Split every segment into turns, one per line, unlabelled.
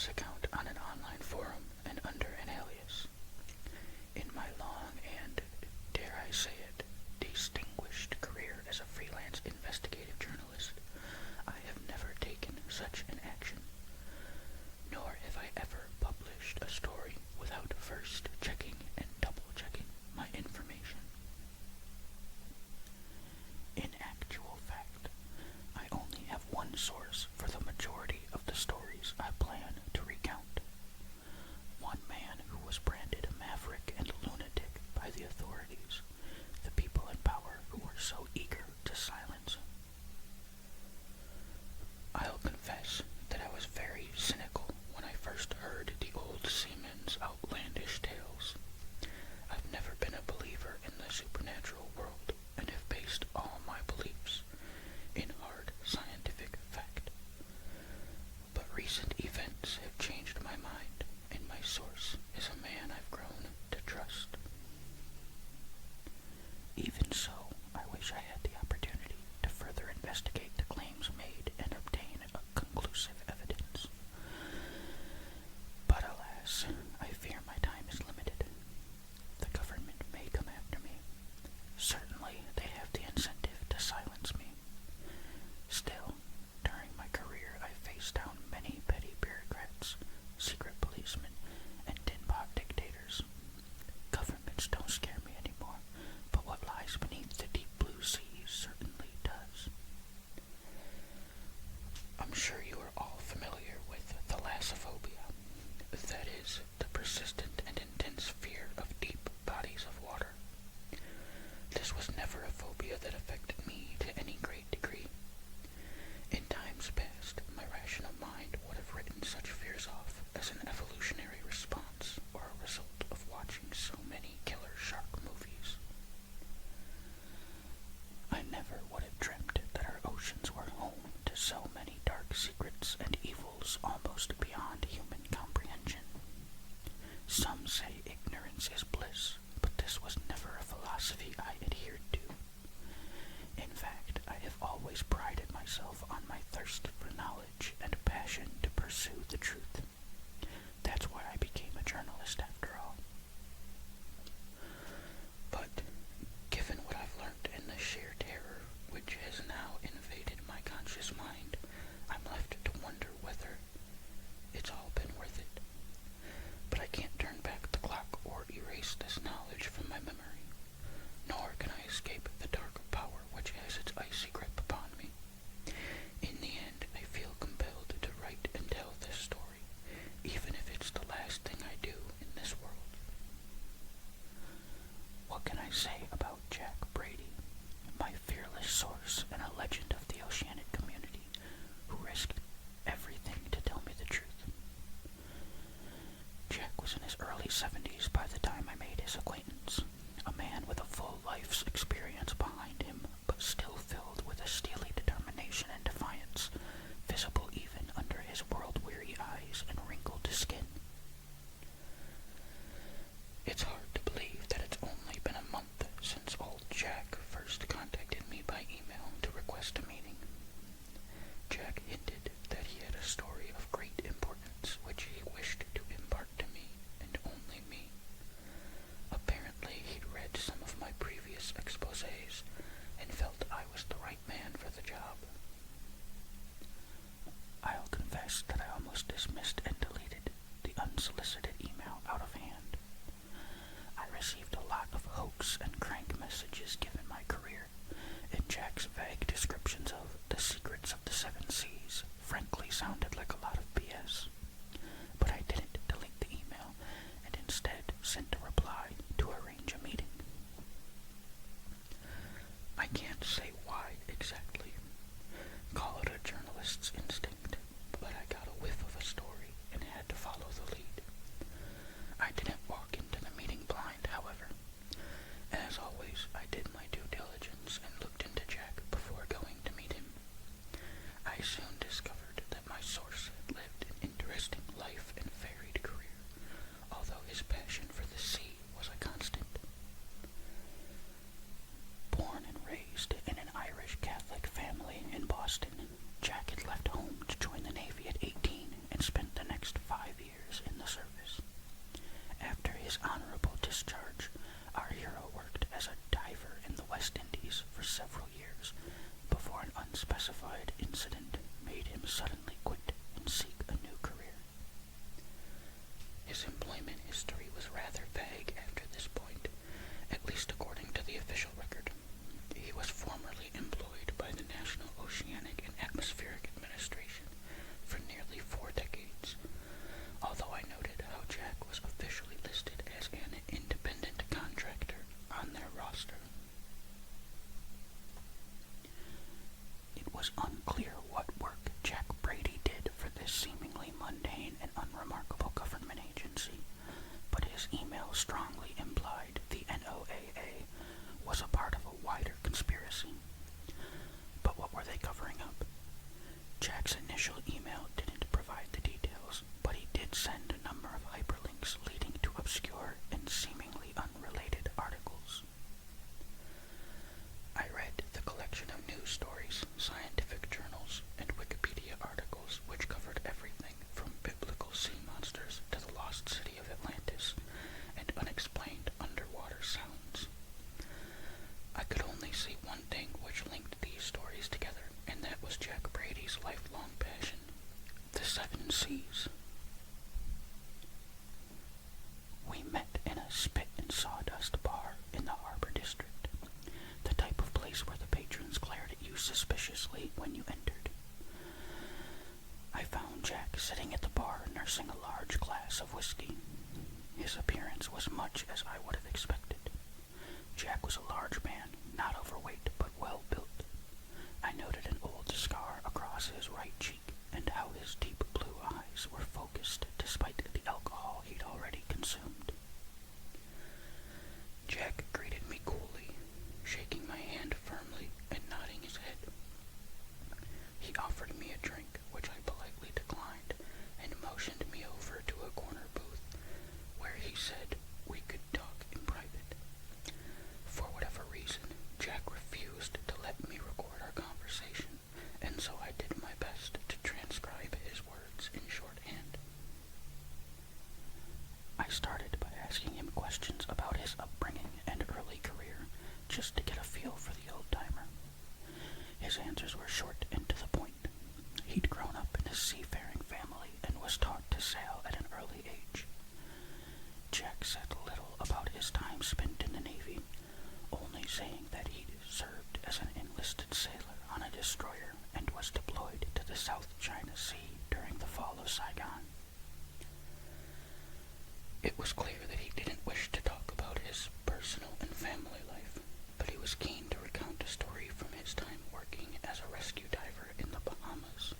anonymous account on an online forum and under an alias. In my long and, dare I say it, distinguished career as a freelance investigative journalist, I have never taken such an action, nor have I ever published a story without first checking and double-checking my information. In actual fact, I only have one source for the majority of the stories I plan to recount. One man who was branded a maverick and lunatic by the authorities, the people in power who were so eager to silence him. I'll confess that I was very cynical when I first heard the old seaman's outlandish tales. I've never been a believer in the supernatural world and have based all my beliefs in hard scientific fact. But recent events have changed my mind, and my source is a man I've grown to trust. Even so, I wish I had the opportunity to further investigate the claims made and obtain conclusive evidence. But alas, I fear my time is limited. The government may come after me. Certainly, they have the incentive to silence me. Still, during my career, I faced down many petty bureaucrats, secret policemen, and tin-pot dictators. Governments don't scare me anymore, but what lies beneath the deep blue sea certainly does. was unclear what work Jack Brady did for this seemingly mundane and unremarkable government agency, but his email strongly implied the NOAA was a part of a wider conspiracy. But what were they covering up? Jack's initial email didn't provide the details, but he did send a number of hyperlinks leading to obscure and seemingly unrelated articles. I read the collection of news stories, scientific journals, and Wikipedia articles which covered everything from biblical sea monsters to the lost city of Atlantis and unexplained underwater sounds. I could only see one thing which linked these stories together, and that was Jack Brady's lifelong passion, the seven seas. We met in a spit and sawdust bar in the Harbor District, the type of place where the patrons glared at you suspiciously when you entered. I found Jack sitting at the bar nursing a large glass of whiskey. His appearance was much as I would have expected. Jack was a large man, not overweight but well built. I noted an old scar across his right cheek and how his deep blue eyes were focused despite the alcohol he'd already consumed. Jack greeted me coolly, shaking my hand firmly and nodding his head. He offered me a drink, which I politely declined, and motioned me over to a corner booth, where he said we could talk in private. For whatever reason, Jack refused to let me record our conversation, and so I did my best to transcribe his words in shorthand. I started by asking him questions about his upbringing and early career, just to get a feel for the old-timer. His answers were short and to the point. He'd grown up in a seafaring family and was taught to sail at an early age. Jack said little about his time spent in the Navy, only saying that he'd served as an enlisted sailor on a destroyer and was deployed to the South China Sea during the fall of Saigon. It was clear that he didn't wish to talk about his personal and family life, but he was keen to recount a story from his time working as a rescue diver in the Bahamas.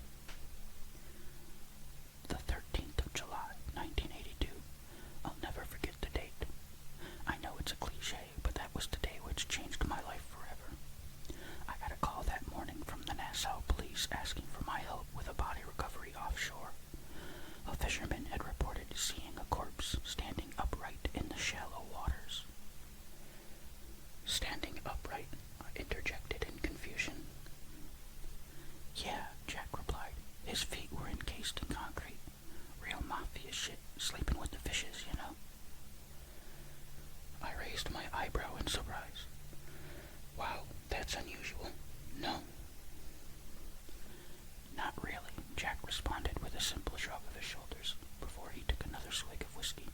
The 13th of July, 1982. I'll never forget the date. I know it's a cliche, but that was the day which changed my life forever. I got a call that morning from the Nassau police asking for my help with a body recovery offshore. A fisherman had reported seeing a corpse standing upright in the shallow waters. Standing upright? I interjected in confusion. Yeah, Jack replied. His feet were encased in concrete. Real mafia shit, sleeping with the fishes, you know. I raised my eyebrow in surprise. Wow, that's unusual. No. Not really, Jack responded with a simple shrug of his shoulders before he took another swig of whiskey.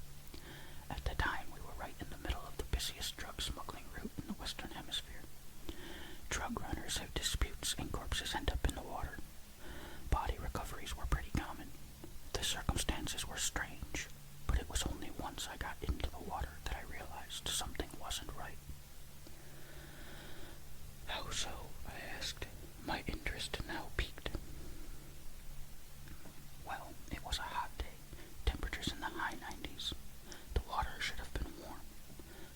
At the time, we were right in the middle of the busiest drug smuggling route in the Western Hemisphere. Drug runners have disputes and corpses end up in the water. Body recoveries were pretty common. The circumstances were strange, but it was only once I got into the water that I realized something wasn't right. How so? I asked, my interest now piqued. Well, it was a hot day, temperatures in the high 90s. The water should have been warm,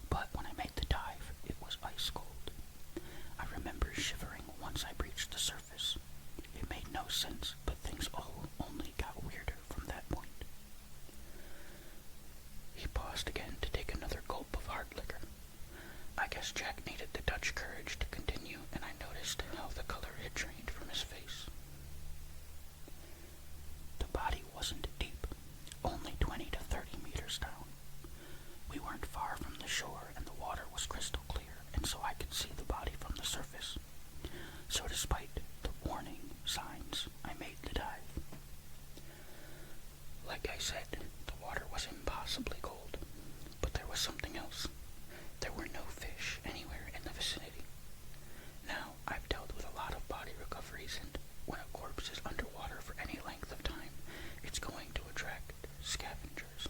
but when I made the dive, it was ice cold. I remember shivering once I breached the surface. It made no sense, but things only got weirder from that point. He paused again to take another gulp of hard liquor. I guess Jack needed the Dutch courage to continue, and I noticed how the color had drained from his face. The body wasn't deep, only 20 to 30 meters down. We weren't far from the shore, and the water was crystal clear, and so I could see the body from the surface. So despite the warning signs, I made the dive. Like I said, the water was impossibly cold, but there was something else. There were no fish anywhere in the vicinity. Now, I've dealt with a lot of body recoveries, and when a corpse is underwater for any length of time, it's going to attract scavengers.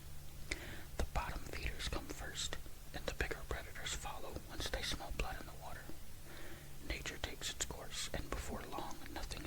The bottom feeders come first, and the bigger predators follow once they smell blood in the water. Nature takes its course, and before long, nothing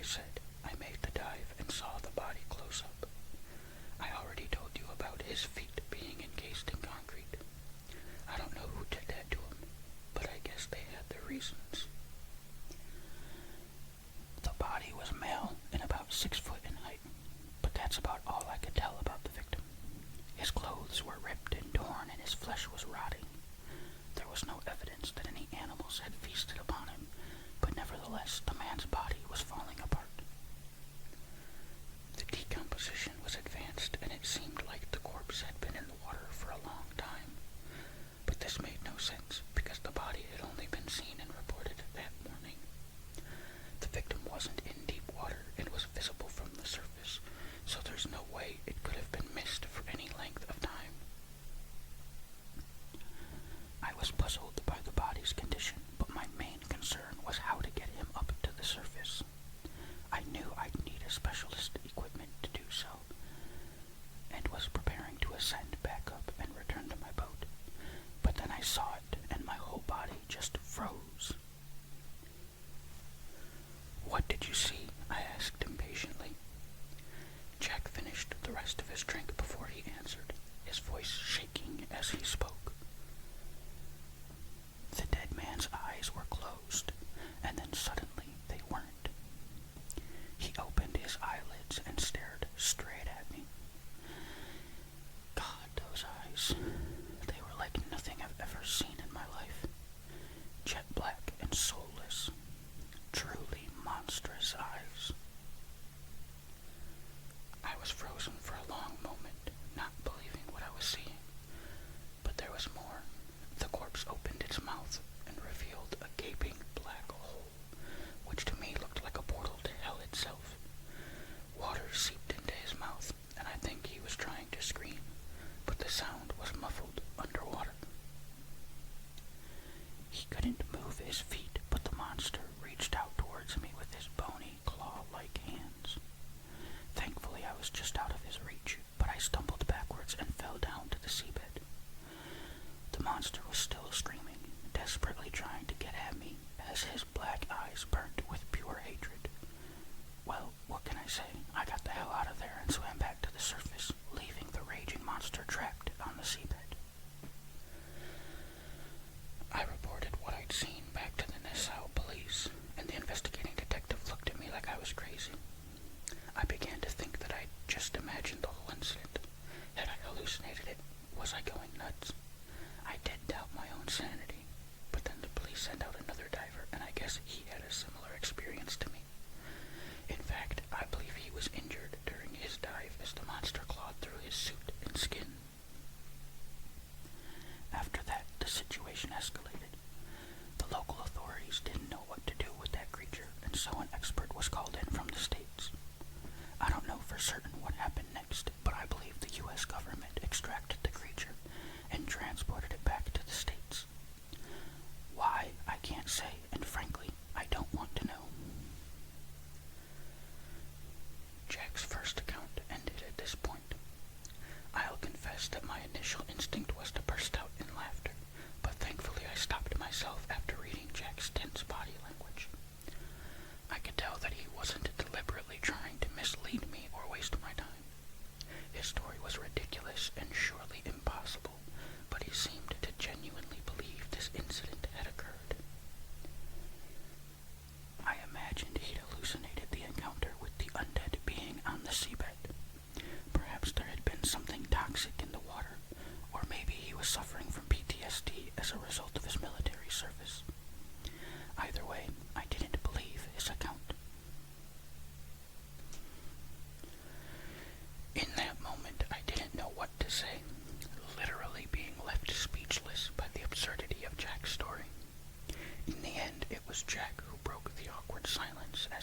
I said. I made the dive and saw the body close up. I already told you about his feet being encased in concrete. I don't know who did that to him, but I guess they had their reasons. The body was male and about 6 foot in height, but that's about all I could tell about the victim. His clothes were ripped and torn and his flesh was rotting. There was no evidence that any animals had feasted upon him, but nevertheless the man's body was falling apart. The decomposition was advanced and it seemed like the corpse had been in the water for a long time. But this made no sense because the body had only been seen and reported that morning. The victim wasn't in deep water and was visible from the surface, so there's no way it could have been missed for any length of time. I was puzzled by the body's condition, but my main concern was how to get him up to the surface. I knew I'd need a specialist equipment to do so, and was preparing to ascend back up and return to my boat. But then I saw it, and my whole body just froze. "What did you see?" I asked impatiently. Jack finished the rest of his drink before he answered, his voice shaking as he spoke. The dead man's eyes were closed, and then suddenly they weren't. He opened his eyelids and stared straight at me. God, those eyes. They were like nothing I've ever seen in my life. Jet black and soulless. Truly monstrous eyes. I was frozen for a long moment, not believing what I was seeing. But there was more. The corpse opened its mouth and revealed a gaping black hole, which to me looked like a portal to hell itself. Water seeped into his mouth, and I think he was trying to scream, but the sound was muffled underwater. He couldn't move his feet, but the monster reached out towards me with his bony, claw-like hands. Thankfully, I was just out of his reach, but I stumbled backwards and fell down to the seabed. The monster was still screaming, desperately trying to get at me, as his black eyes burnt with pure hatred. Well, what can I say? I got the hell out of there and swam back to the surface, leaving the raging monster trapped on the seabed. I reported what I'd seen back to the Nassau police, and the investigating detective looked at me like I was crazy. I began to think that I'd just imagined the whole incident. Had I hallucinated it? Was I going nuts? I did doubt my own sanity, but then the police sent out another diver, and I guess he had a similar experience to me. In fact, I believe he was injured during his dive as the monster clawed through his suit and skin. After that, the situation escalated. The local authorities didn't know what to do with that creature, and so an expert was called in from the States. I don't know for certain what happened next, but I believe the U.S. government extracted the creature and transported it back to the States. Why, I can't say, and frankly, I don't want to know. Jack's first account ended at this point. I'll confess that my initial instinct was to burst out in laughter, but thankfully I stopped myself after reading Jack's tense body language. I could tell that he wasn't deliberately trying to mislead me or waste my time. His story was ridiculous and surely impossible, but he seemed to genuinely believe this incident had occurred. I imagined he'd hallucinated the encounter with the undead being on the seabed. Perhaps there had been something toxic in the water, or maybe he was suffering from PTSD as a result of his military service. Either way, I didn't believe his account. In that moment, I didn't know what to say, literally being left speechless by the absurdity of Jack's story. In the end, it was Jack who broke the awkward silence as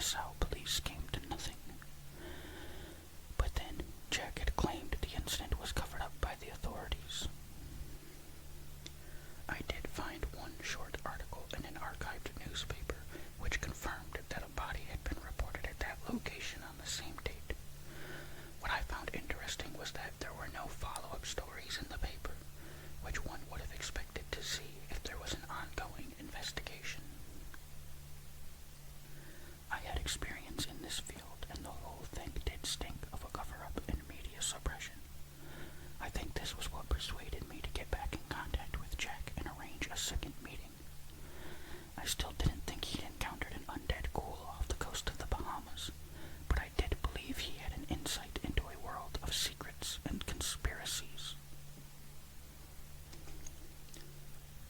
Nassau police came to nothing. But then, Jack had claimed the incident was covered up by the authorities. I did find one short article in an archived newspaper which confirmed that a body had been reported at that location on the same date. What I found interesting was that there were no follow-up stories in the paper, which one would have expected to see if there was an ongoing investigation. I had experience in this field, and the whole thing did stink of a cover-up and media suppression. I think this was what persuaded me to get back in contact with Jack and arrange a second meeting. I still didn't think he'd encountered an undead ghoul off the coast of the Bahamas, but I did believe he had an insight into a world of secrets and conspiracies.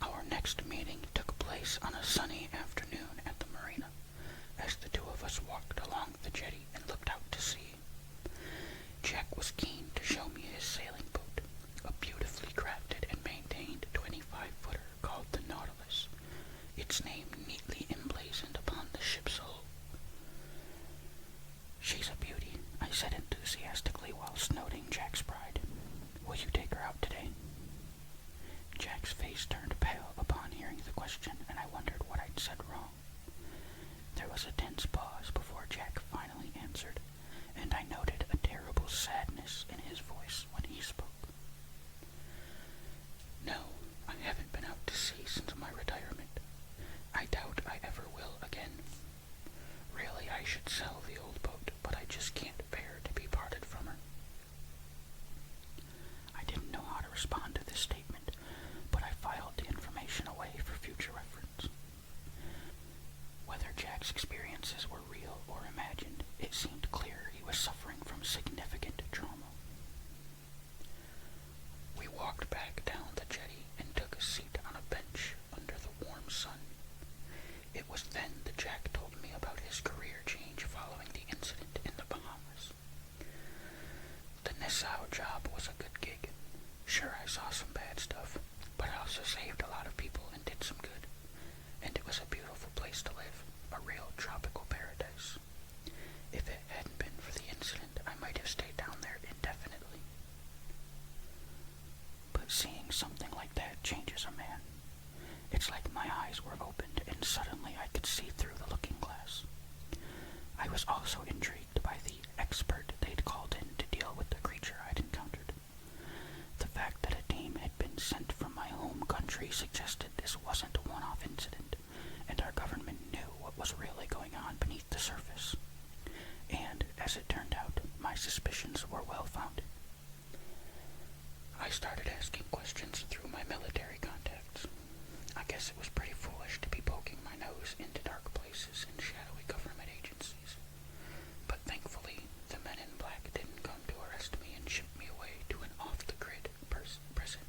Our next meeting took place on a sunny afternoon at the marina, as the two of us walked along the jetty and looked out to sea. Jack was keen to show me his sailing boat, a beautifully crafted and maintained 25-footer called the Nautilus, its name neatly emblazoned upon the ship's hull. "She's a beauty," I said enthusiastically whilst noting Jack's pride. "Will you take her out today?" Jack's face turned pale upon hearing the question, and I wondered what I'd said wrong. There was a tense pause before Jack finally answered, and I noted a terrible sadness in his voice when he spoke. "No, I haven't been out to sea since my retirement. I doubt I ever will again. Really, I should sell the old boat, but I just can't bear to be parted from her." I didn't know how to respond to this statement, but I filed the information away for future reference. Whether Jack's experiences were real or imagined, it seemed clear he was suffering from significant trauma. We walked back down the jetty and took a seat on a bench under the warm sun. It was then that Jack told me about his career change following the incident in the Bahamas. The Nassau job was a good gig. Sure, I saw some bad stuff, but I also saved a lot of people and did some good. And it was a beautiful place to live, a real tropical paradise. If it hadn't been for the incident, I might have stayed down there indefinitely. But seeing something like that changes a man. It's like my eyes were opened and suddenly I could see through the looking glass. I was also intrigued by the expert they'd called in to deal with the creature I'd encountered. The fact that a team had been sent from my home country suggested this wasn't a one-off incident, and our government knew what was really going on beneath the surface. And, as it turned out, my suspicions were well-founded. I started asking questions through my military contacts. I guess it was pretty foolish to be poking my nose into dark places and shadowy government agencies. But thankfully, the men in black didn't come to arrest me and ship me away to an off-the-grid prison.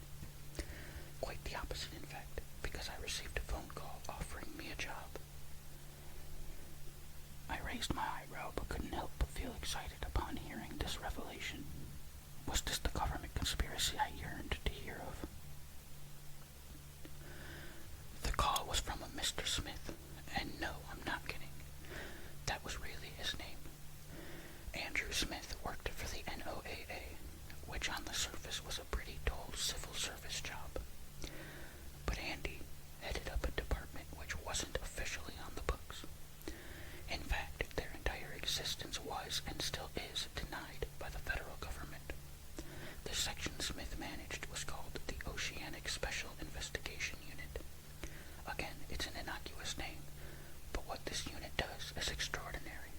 Quite the opposite, in fact, because I received a phone call offering me a job. I raised my eyebrow but couldn't help but feel excited upon hearing this revelation. Was this the government conspiracy I yearned to hear of? The call was from a Mr. Smith, and no, I'm not kidding. That was really his name. Andrew Smith worked for the NOAA, which on the surface was a pretty dull civil service job. But Andy headed up a department which wasn't officially on the books. In fact, their entire existence was and still is denied by the federal government. The section Smith managed was called the Oceanic Special Investigation Unit. Again, it's an innocuous name, but what this unit does is extraordinary.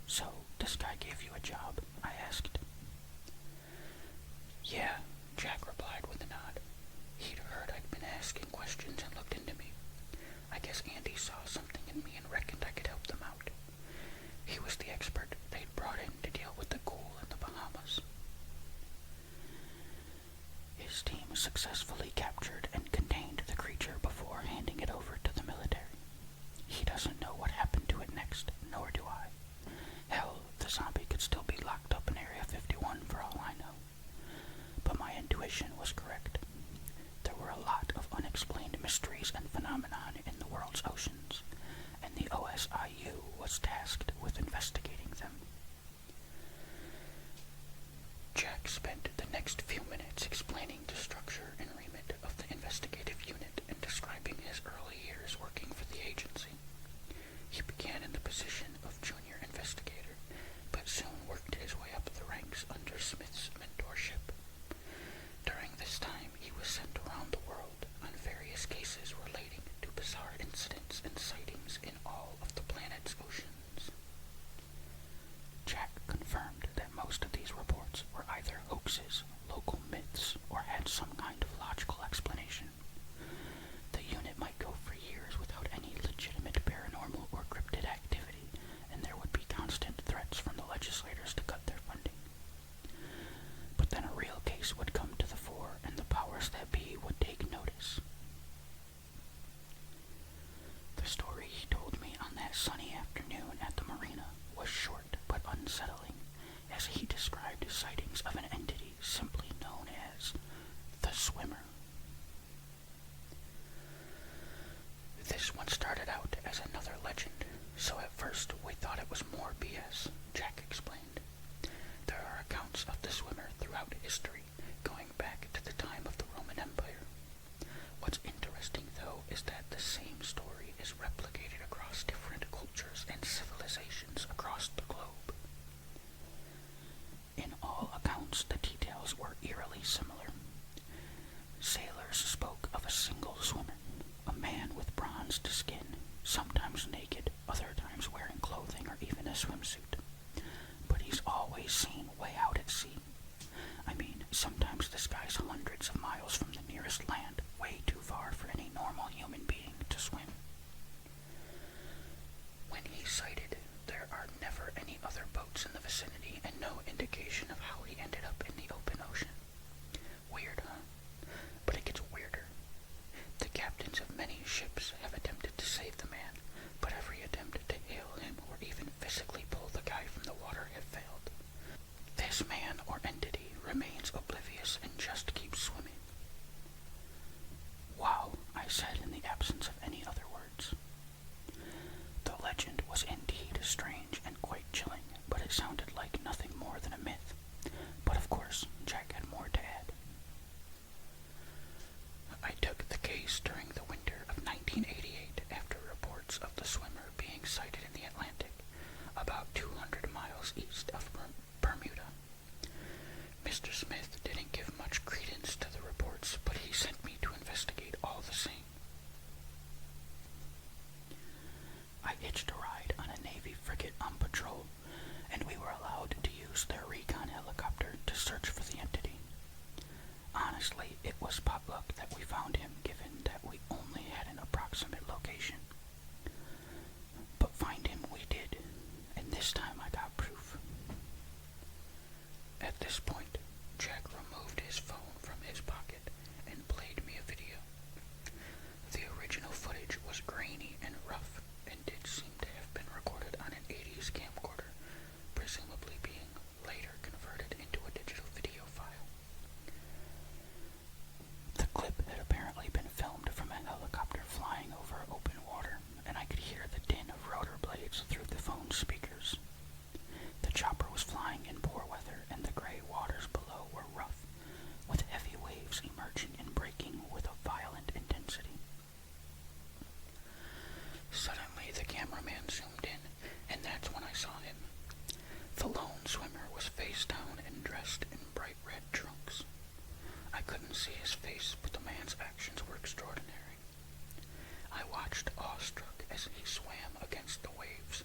"So, this guy gave you a job?" I asked. "Yeah," Jack replied with a nod. He'd heard I'd been asking questions and looked into me. I guess Andy saw something in me and reckoned I could help them out. He was the expert they'd brought in to deal with the ghoul in the Bahamas. was tasked with investigating them. Jack spent the next few minutes explaining the structure and remit of the investigative unit and describing his early years working for the agency. He began in the position of junior investigator, but soon worked his way up the ranks under Smith's mentorship. During this time, he was sent around the world on various cases relating to bizarre incidents and sightings in all of the planet's oceans. Jack confirmed that most of these reports were either hoaxes, local myths, or had some kind of logical explanation. The unit might go for years without any legitimate paranormal or cryptid activity, and there would be constant threats from the legislators to cut their funding. But then a real case would come to the fore, and the powers that be would take notice. The story he told me on that sunny afternoon at the marina was short but unsettling, as he described sightings of an entity simply known as the Swimmer. This one started out as another legend, so at first we thought it was more BS, Jack explained. There are accounts of the Swimmer throughout history, going back to the time of the Roman Empire. What's interesting, though, is that the same story is replicated across different cultures and civilizations across the globe. In all accounts, the details were eerily similar. Sailors spoke of a single swimmer, a man with bronzed skin, sometimes naked, other times wearing clothing or even a swimsuit. But he's always seen way out at sea. I mean, sometimes this guy's hundreds of miles from the nearest land, way too far for any normal human being to swim. When he's sighted, there are never any other boats in the vicinity and no indication of how he ended up in the open ocean. Weird, huh? But it gets weirder. The captains of many ships have attempted to save the man, but every attempt to hail him or even physically pull the guy from the water have failed. This man or entity remains oblivious and just keeps swimming. Wow, I said in the absence of any other words. The legend was indeed strange and quite chilling, but it sounded like nothing more than a myth. But of course, Jack had more to add. I took the case during the winter of 1988 after reports of the Swimmer being sighted in the Atlantic, about 200 miles east of Bermuda. Mr. Smith didn't give much credence to the reports, but he sent me to investigate all the same. I hitched a ride on a Navy frigate on patrol, and we were allowed to use their recon helicopter to search for the entity. Honestly, it was potluck that we found him, given that we only had an approximate location. But find him we did, and this time I got proof. At this point, Jack removed his phone from his pocket and played me a video. The original footage was grainy and rough, and did seem to have been recorded on an 80s camcorder, presumably being later converted into a digital video file. The clip had apparently been filmed from a helicopter flying over open water, and I could hear the din of rotor blades through the phone speakers. The chopper was flying in poor weather, and the gray waters below were rough, with heavy waves emerging and breaking with a violent intensity. Suddenly, the cameraman zoomed in, and that's when I saw him. The lone swimmer was face down and dressed in bright red trunks. I couldn't see his face, but the man's actions were extraordinary. I watched awestruck as he swam against the waves,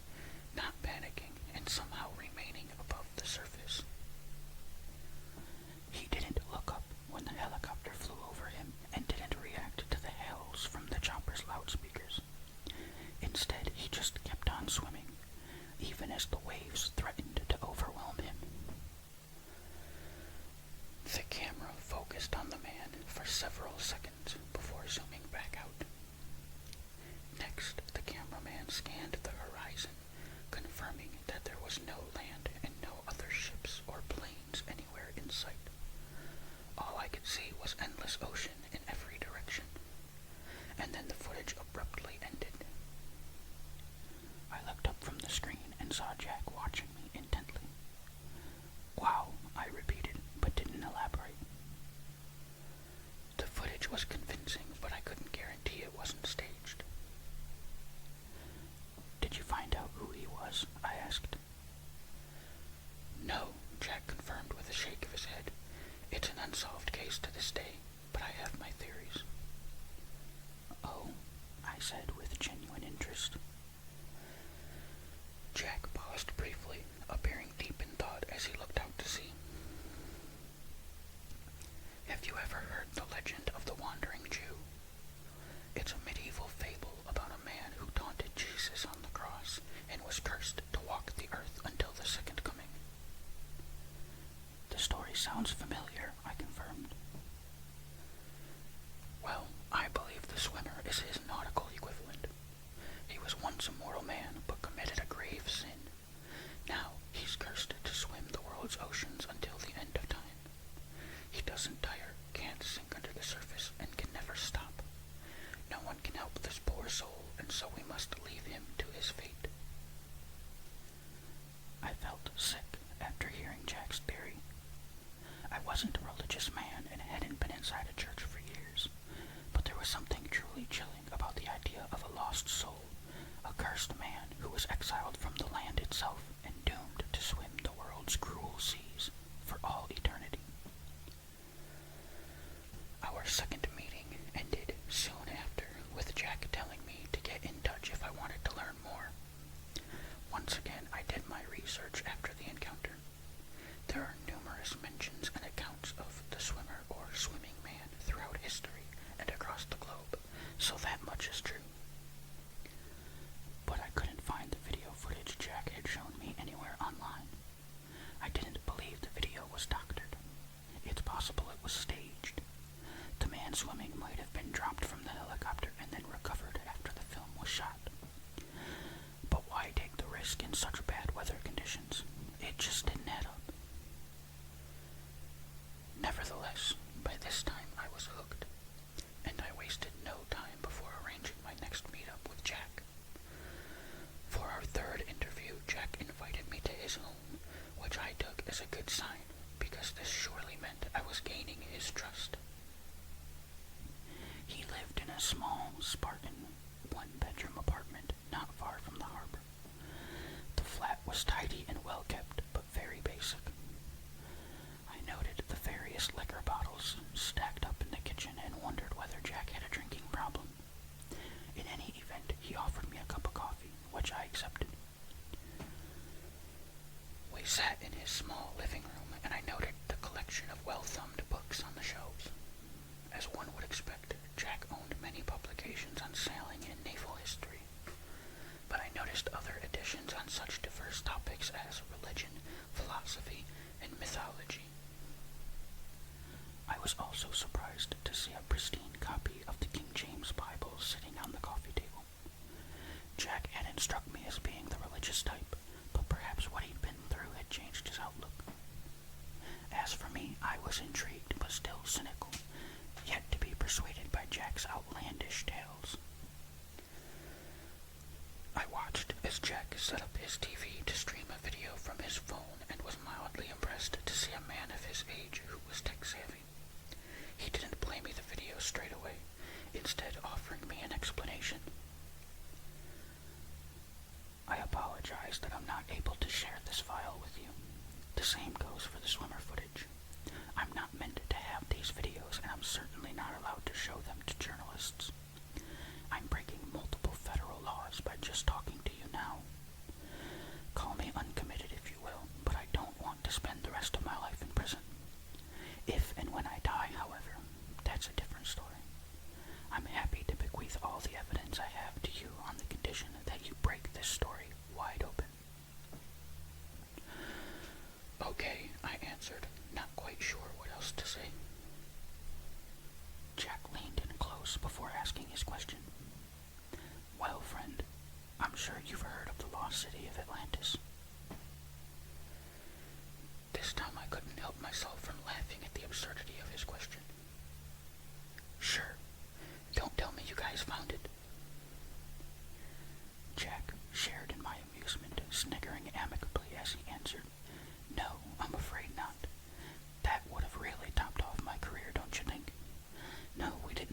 not panicking and somehow remaining above the surface. He didn't look up when the helicopter flew over him and didn't react to the hails from the chopper's loudspeakers. Instead, he just kept on swimming, even as the waves threatened to overwhelm him. The camera focused on the man for several seconds before zooming back out. Next, the cameraman scanned the horizon, confirming that there was no land and no other ships or planes anywhere in sight. All I could see was endless ocean in every direction, and then the footage abruptly ended. I looked up from the was convincing, but I couldn't guarantee it wasn't staged.
Did you find out who he was? I asked.
No, Jack confirmed with a shake of his head. It's an unsolved case to this day, but I have my theories.
Oh, I said with genuine interest.
Jack paused briefly, appearing deep in thought as he looked out to sea. Have you ever heard the legend of the Wandering Jew? It's a medieval fable about a man who taunted Jesus on the cross and was cursed to walk the earth until the second coming.
The story sounds familiar, I confirmed.
Well, I believe the swimmer is his nautical equivalent. He was once a mortal man, but committed a grave sin. Now he's cursed to swim the world's oceans until the end of time. He doesn't tire, can't sink under the surface, and can never stop. No one can help this poor soul, and so we must leave him to his fate.
I felt sick after hearing Jack's theory. I wasn't a religious man and hadn't been inside a church for years, but there was something truly chilling about the idea of a lost soul, a cursed man who was exiled from the land itself and doomed to swim the world's cruel seas for all eternity.
Our second meeting ended soon after, with Jack telling me to get in touch if I wanted to learn more. Once again, I did my research after the encounter. There are numerous mentions and accounts of the swimmer or swimming man throughout history and across the globe, so that much is true.
But I couldn't find the video footage Jack had shown me anywhere online. I didn't believe the video was doctored. It's possible it was staged. The man swimming might have been dropped from the helicopter and then recovered after the film was shot. But why take the risk in such bad weather conditions? It just didn't add up.
Nevertheless, by this time I was hooked, and I wasted no time before arranging my next meetup with Jack. For our third interview, Jack invited me to his home, which I took as a good sign, because this surely meant I was gaining his trust.
He lived in a small, Spartan, one-bedroom apartment not far from the harbor. The flat was tidy and well-kept, but very basic. I noted the various liquor bottles stacked up in the kitchen and wondered whether Jack had a drinking problem. In any event, he offered me a cup of coffee, which I accepted.
We sat in his small living room, and I noted the collection of well-thumbed books on the shelves. As one would expect, Jack owned many publications on sailing and naval history, but I noticed other editions on such diverse topics as religion, philosophy, and mythology.
I was also surprised to see a pristine copy of the King James Bible sitting on the coffee table. Jack hadn't struck me as being the religious type, but perhaps what he'd been through had changed his outlook. As for me, I was intrigued but still cynical, yet to be persuaded by Jack's outlandish tales.
I watched as Jack set up his TV to stream a video from his phone and was mildly impressed to see a man of his age who was tech-savvy. He didn't play me the video straight away, instead offering me an explanation.
I apologize that I'm not able to share this file with you. The same goes for the swimmer footage. I'm not meant to have these videos, and I'm certainly not allowed to show them to journalists. I'm breaking multiple federal laws by just talking to you now. Call me uncommitted if you will, but I don't want to spend the rest of my life in prison. If and when I die, however, that's a different story. I'm happy to bequeath all the evidence I have to you on the condition that you break this story wide open.
Okay, I answered, not quite sure what else to say.
Jack leaned in close before asking his question. Well, friend, I'm sure you've heard of the lost city of Atlantis.
This time I couldn't help myself from laughing at the absurdity of his question. Sure. Don't tell me you guys found it.
Jack shared in my amusement, sniggering amicably as he answered, No, I'm afraid not. That would have really topped off my career, don't you think? No, we didn't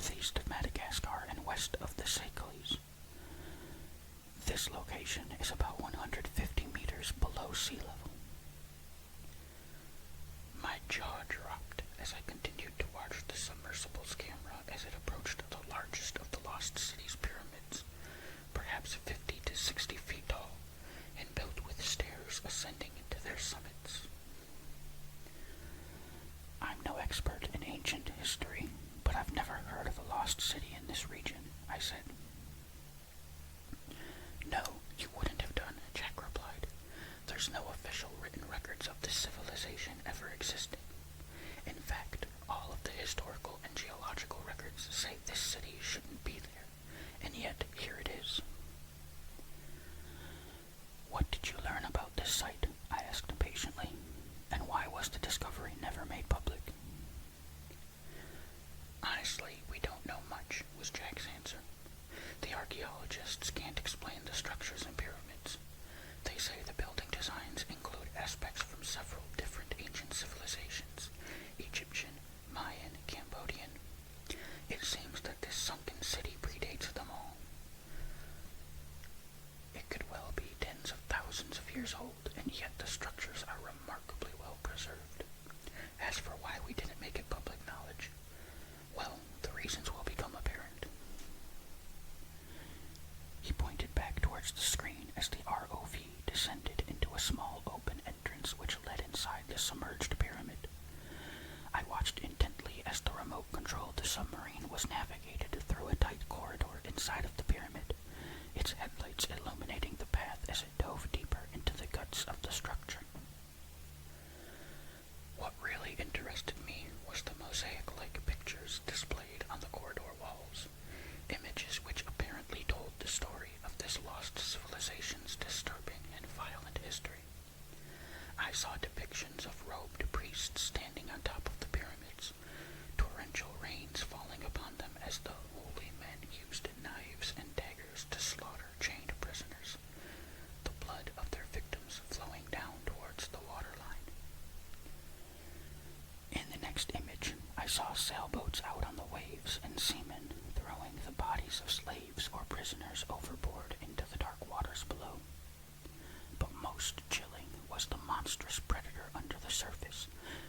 northeast of Madagascar and west of the Seychelles. This location is about 150 meters below sea level.
My jaw dropped as I continued to watch the submersible's camera as it approached the largest of the Lost City's pyramids, perhaps 50 to 60 feet tall, and built with stairs ascending into their summits.
I'm no expert in ancient history, but I've never heard of a lost city in this region, I said.
No, you wouldn't have done, Jack replied. There's no official written records of this civilization ever existing. In fact, all of the historical and geological records say this city shouldn't be there, and yet here it is.
What did you learn about this site? I asked impatiently. And why was the discovery never made public?
Honestly, we don't know much, was Jack's answer. The archaeologists can't explain the structures and pyramids. They say the building designs include aspects from several different ancient civilizations: Egyptian, Mayan, Cambodian. It seems that this sunken city predates them all. It could well be tens of thousands of years old, and yet the structures are remarkably well preserved. As for why we didn't make it public knowledge, well, the reasons will become apparent.
He pointed back towards the screen as the ROV descended into a small open entrance which led inside the submerged pyramid. I watched intently as the remote-controlled submarine was navigated through a tight corridor inside of the pyramid, its headlights illuminating the path as it dove deeper into the guts of the structure.
What really interested me was the mosaic-like pictures displayed on the corridor walls, images which apparently told the story of this lost civilization's disturbing and violent history. I saw depictions of robed priests standing on top of the pyramids, torrential rains falling upon them as the holy men used knives and daggers to slaughter chained prisoners, the blood of their victims flowing down towards the waterline.
In the next image, I saw sailboats out on the waves and seamen throwing the bodies of slaves or prisoners overboard into the dark waters below. But most chilling was the monstrous predator under the surface,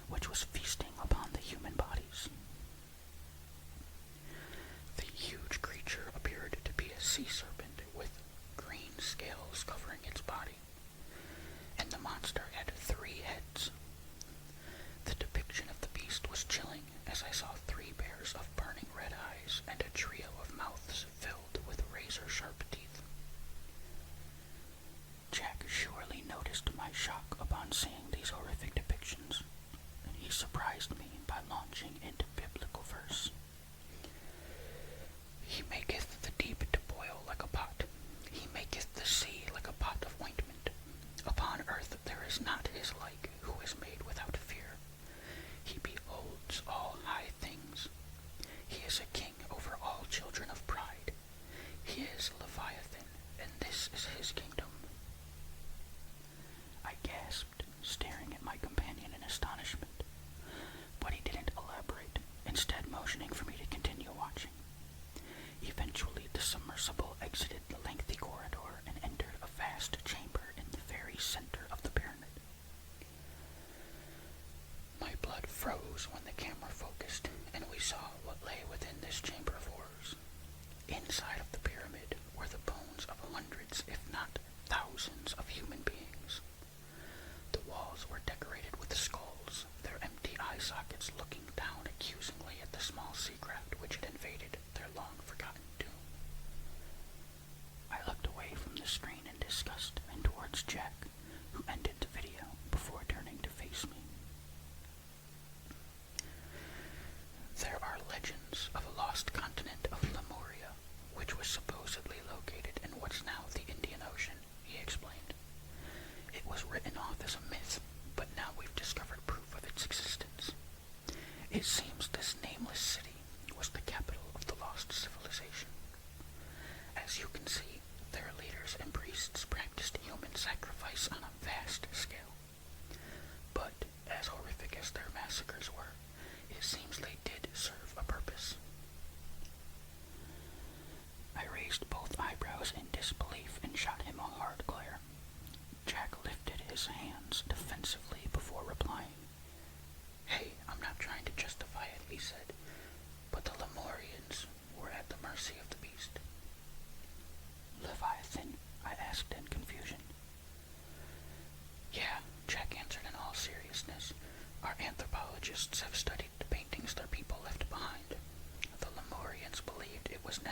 which was feasting upon the human bodies.
The huge creature appeared to be a sea serpent with green scales covering its body, and the monster had 3 heads. The depiction of the beast was chilling as I saw 3 pairs of burning red eyes and a trio of mouths filled with razor-sharp teeth.
Jack surely noticed my shock upon seeing these horrific depictions, and he surprised me by launching into biblical verse.
He maketh the deep to boil like a pot. He maketh the sea like a pot of ointment. Upon earth there is not his like, who is made without fear. He beholds all high things. He is a king over all children of pride. He is Leviathan, and this is his kingdom.
I gasped, staring at my companion in astonishment, but he didn't elaborate, instead motioning for me to continue watching. Eventually, the submersible exited the lengthy corridor and entered a vast chamber in the very center of the pyramid.
My blood froze when the camera focused, and we saw what lay within this chamber of horrors. Inside of the pyramid were the bones of hundreds, if not thousands, of human beings. The walls were decorated with skulls, their empty eye sockets looking down accusingly at the small seacraft which had invaded their long-forgotten tomb.
I looked away from the screen in disgust and towards Jack, who ended the video before turning to face me.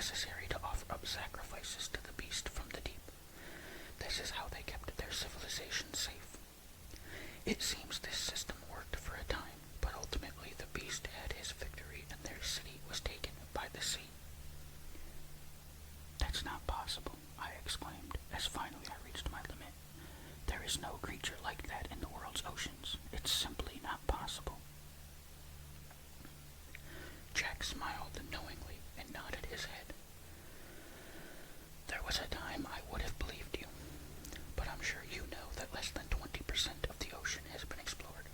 necessary to offer up sacrifices to the beast from the deep. This is how they kept their civilization safe. It seems this system worked for a time, but ultimately the beast had his victory and their city was taken by the sea.
That's not possible, I exclaimed, as finally I reached my limit. There is no creature like that in the world's oceans. It's simply not possible.
Jack smiled knowingly and nodded his head. There was a time I would have believed you, but I'm sure you know that less than 20% of the ocean has been explored,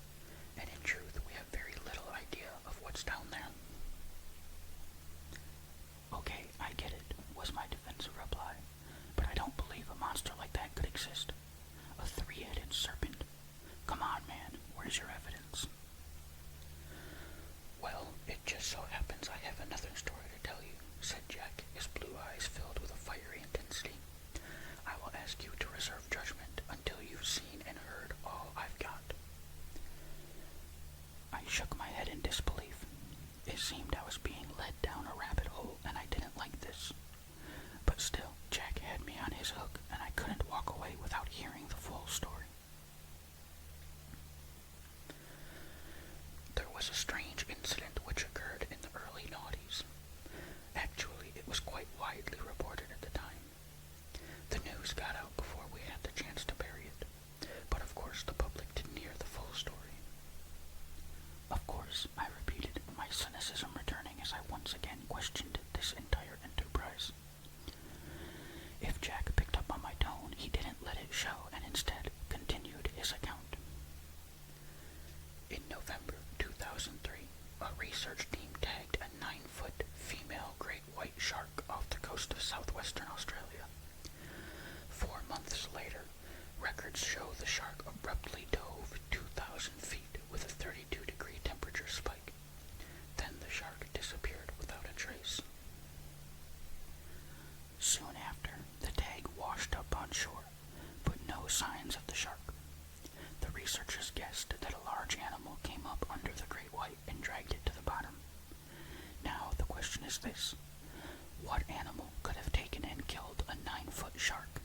and in truth we have very little idea of what's down there.
Okay, I get it, was my defensive reply, but I don't believe a monster like that could exist. A three-headed serpent. Come on, man, where's your evidence?
Well, it just so happens I have another story to tell you, said Jack, his blue eyes filled with a fiery intensity. I will ask you to reserve judgment until you've seen and heard all I've got.
I shook my head in disbelief. It seemed I was being led down a rabbit hole, and I didn't like this. But still, Jack had me on his hook, and I couldn't walk away without hearing the full story.
There was a strange incident which occurred in the early noughties. Actually, it was quite widely reported at the time. The news got out before we had the chance to bury it, but of course the public didn't hear the full story.
Of course, I repeated, my cynicism returning as I once again questioned this entire enterprise. If Jack picked up on my tone, he didn't let it show and instead continued his account.
In November 2003, a research team tagged a 9-foot female great white shark off the coast of southwestern Australia. 4 months later, records show the shark abruptly dove 2,000 feet with a 32-degree temperature spike. Then the shark disappeared without a trace.
Soon after, the tag washed up on shore, but no signs of the shark. The researchers guessed that a large animal came up under the great white and dragged it to the bottom. Now the question is this: what animal could have taken and killed a 9-foot shark?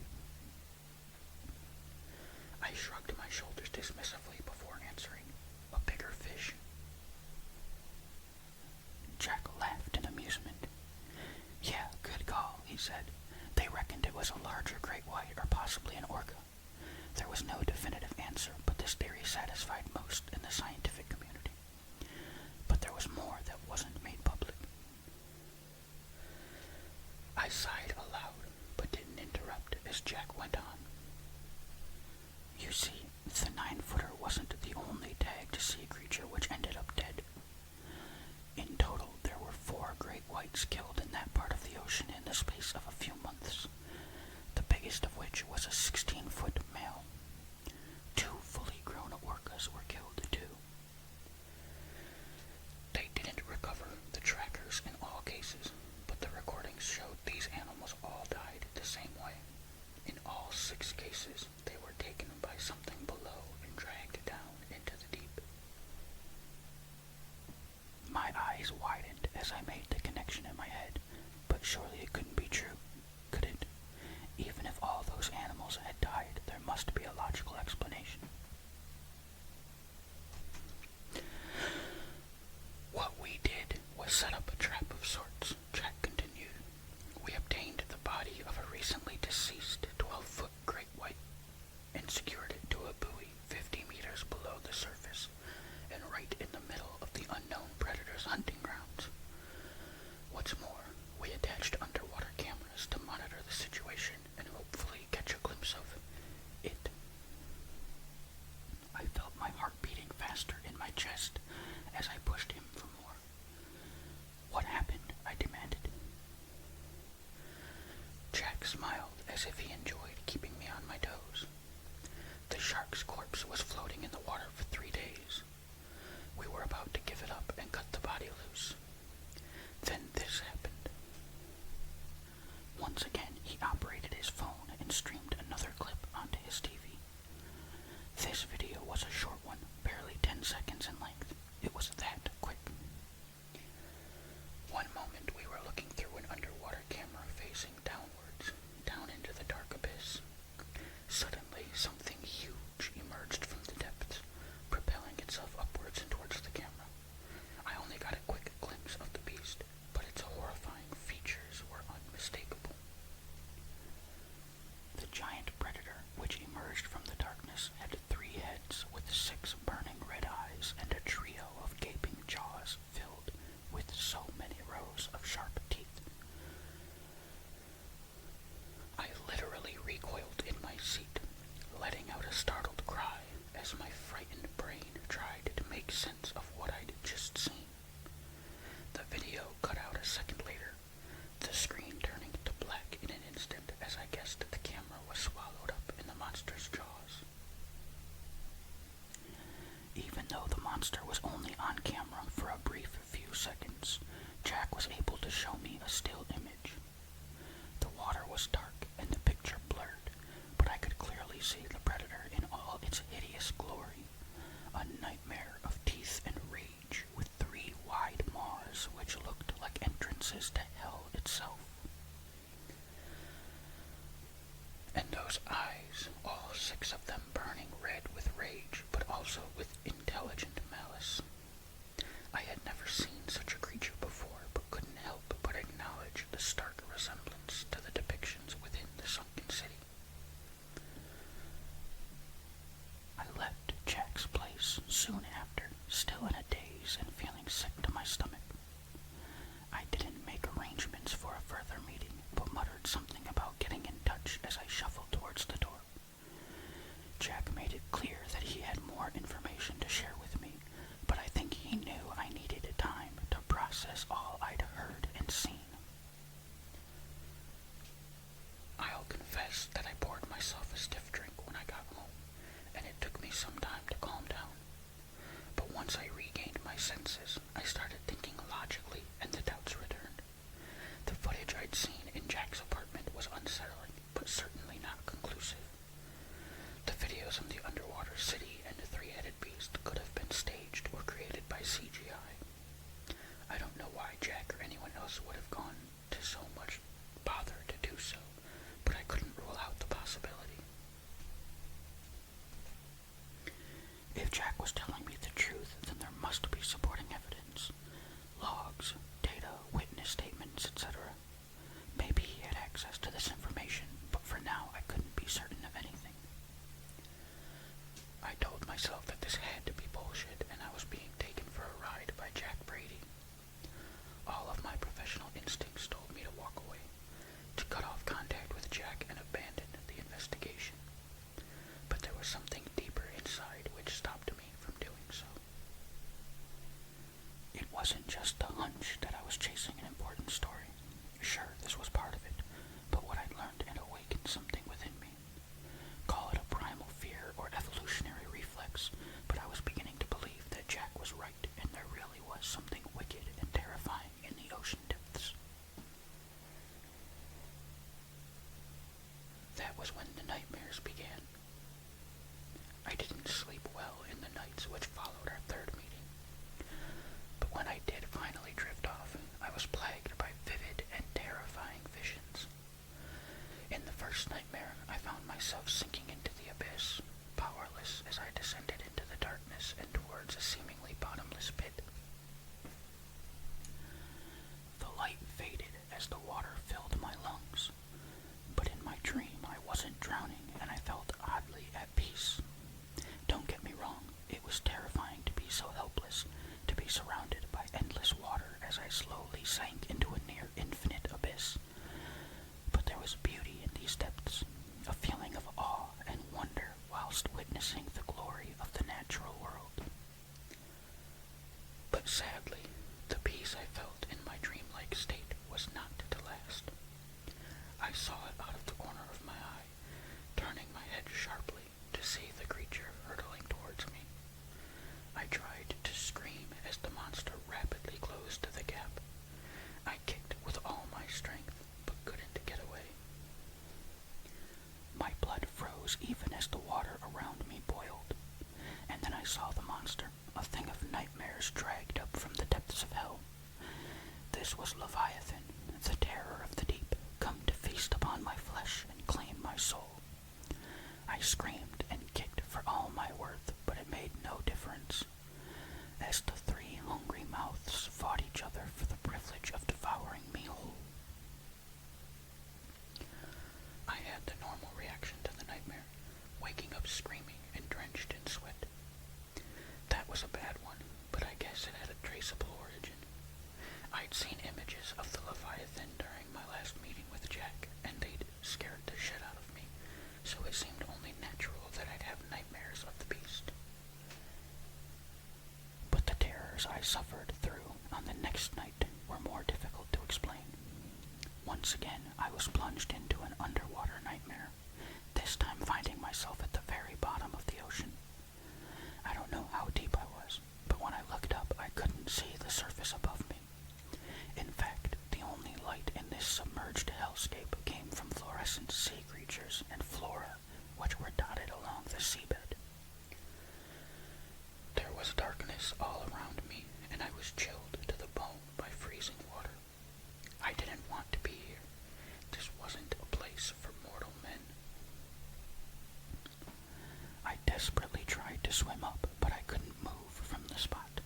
I shrugged my shoulders dismissively before answering. A bigger fish.
Jack laughed in amusement. Yeah, good call, he said. They reckoned it was a larger great white or possibly an orca. There was no definitive answer, but this theory satisfied most in the scientific community. But there was more that wasn't made public.
I sighed aloud, but didn't interrupt as Jack went on.
You see, the 9-footer wasn't the only tagged sea creature which ended up dead. In total, there were 4 great whites killed in that part of the ocean in the space of a few months, the biggest of which was a 16-foot male. 2 fully grown orcas were killed too.
They didn't recover the trackers in all cases, but the recordings showed these animals all died the same way. In all 6 cases, they were taken by something below and dragged down into the deep.
My eyes widened as I made the connection in my head, but surely it couldn't be true, could it? Even if all those animals had died, there must be a logical explanation.
What we did was set up a trap of sorts, Jack continued. We obtained the body of a recently deceased 12-foot great white and secured it to a buoy 50 meters below the surface and right in the middle of the unknown predator's hunting grounds. What's more, we attached underwater cameras to monitor the situation and hopefully catch a glimpse of it.
I felt my heart beating faster in my chest as I pushed him for more. What happened? I demanded.
Jack smiled as if he enjoyed keeping me on my toes. The shark's corpse was floating in the water for 3 days. We were about to give it up and cut the body loose. Then this happened.
Once again, he operated his phone and streamed another clip onto his TV. This video was a short one, barely 10 seconds in length. It was that quick.
One moment we were looking through an underwater camera
Jack was able to show me a still image. The water was dark and the picture blurred, but I could clearly see the predator in all its hideous glory, a nightmare of teeth and rage with 3 wide maws which looked like entrances to hell itself.
And those eyes, all 6 of them burning red with rage, but also with intelligent malice. I had never seen such a creature before, but couldn't help but acknowledge the stark resemblance to the depictions within the sunken city.
I left Jack's place soon after, still in a daze and feeling sick to my stomach. I didn't make arrangements for a further meeting, but muttered something about getting in touch as I shuffled towards the door. Jack made it clear that he had more information to share with me, but I think he knew I needed time to process all I'd heard and seen.
I'll confess that I poured myself a stiff drink when I got home, and it took me some time to calm down. But once I regained my senses, I started thinking logically, and the doubts returned. The footage I'd seen in Jack's apartment was unsettling, but certainly not conclusive. The videos from the underwater city and the 3-headed beast could have been staged or created by CGI. I don't know why Jack or anyone else would have gone to so much bother to do so, but I couldn't rule out the possibility.
If Jack was telling me the truth, then there must be supporting evidence. Logs, data, witness statements, etc. Maybe he had access to this information, but for now I couldn't be certain of anything.
I told myself that this had to be bullshit, and I was being taken for a ride by Jack Brady. All of my professional instincts told me to walk away, to cut off contact with Jack and abandon the investigation. But there was something deeper inside which stopped me from doing so.
It wasn't just a hunch that I was chasing an important story. Sure, this was part of it, but what I'd learned had awakened something within me. Call it a primal fear or evolutionary reflex, but I was beginning to believe that Jack was right and there really was something wicked and terrifying in the ocean depths.
That was when the nightmares began. I didn't sleep well in the nights which followed our 3rd meeting, but when I did finally drift off, I was plagued by vivid and terrifying visions. In the first nightmare, I found myself sinking into the abyss, powerless as I descended into the darkness and towards a seemingly bottomless pit.
The light faded as the water filled my lungs, but in my dream I wasn't drowning and I felt oddly at peace. Don't get me wrong, it was terrifying to be so helpless, to be surrounded by endless water as I slowly sank into a near infinite abyss. But there was beauty in these depths, a feeling of awe and wonder whilst witnessing the glory of the natural world.
But sadly, the peace I felt in my dreamlike state was not to last. I saw it out of the corner of my eye, turning my head sharply to see the creature hurtling towards me. I tried to scream as the monster rapidly closed the gap. I kicked with all my strength, but couldn't get away.
My blood froze even as the water around me boiled, and then I saw the monster, a thing of nightmares dragged up from the depths of hell. This was Leviathan, the terror of the deep, come to feast upon my flesh and claim my soul. I screamed and kicked for all my worth, but it made no difference, as the 3 hungry mouths fought each other for the privilege of devouring me whole.
I had the normal reaction to the nightmare, waking up screaming and drenched in sweat. That was a bad one, but I guess it had a traceable origin. I'd seen images of the Leviathan during my last meeting with Jack, and they'd scared the shit out of me, so it seemed only natural that I'd have nightmares of the beast.
But the terrors I suffered through on the next night were more difficult to explain. Once again, I was plunged into an underwater nightmare, this time finding myself at the very bottom of the ocean. I don't know how deep I was, but when I looked up, I couldn't see the surface above me. In luminescent sea creatures and flora which were dotted along the seabed.
There was darkness all around me, and I was chilled to the bone by freezing water. I didn't want to be here. This wasn't a place for mortal men.
I desperately tried to swim up, but I couldn't move from the spot.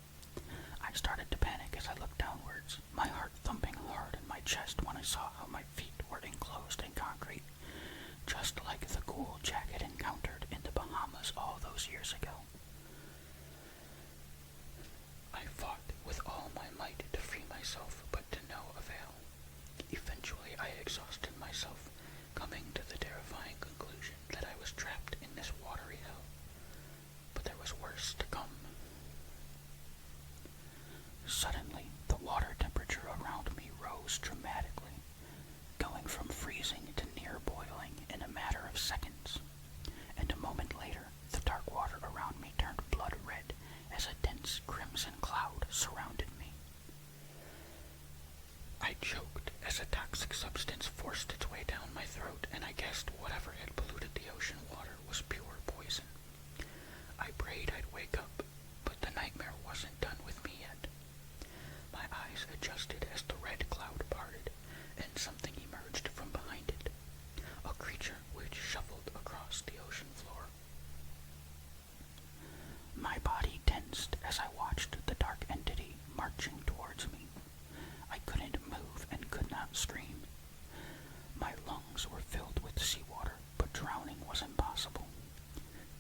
I started to panic as I looked downwards, my heart thumping hard in my chest when I saw how my feet were enclosed in concrete, just like the cool Jack had encountered in the Bahamas all those years ago.
I fought with all my might to free myself, but to no avail. Eventually I exhausted myself, coming to the terrifying conclusion that I was trapped in this watery hell. But there was worse to come.
Suddenly, the water temperature around me rose dramatically, going from freezing to near boiling in a matter of seconds. And a moment later, the dark water around me turned blood red as a dense crimson cloud surrounded me.
I choked as a toxic substance forced its way down my throat, and I guessed whatever had polluted the ocean water was pure poison. I prayed I'd wake up, but the nightmare wasn't done with me yet. My eyes adjusted as the red cloud parted, and something emerged from behind it, a creature which shuffled across the ocean floor.
My body tensed as I watched the dark entity marching towards me. I couldn't move and could not scream. My lungs were filled with seawater, but drowning was impossible.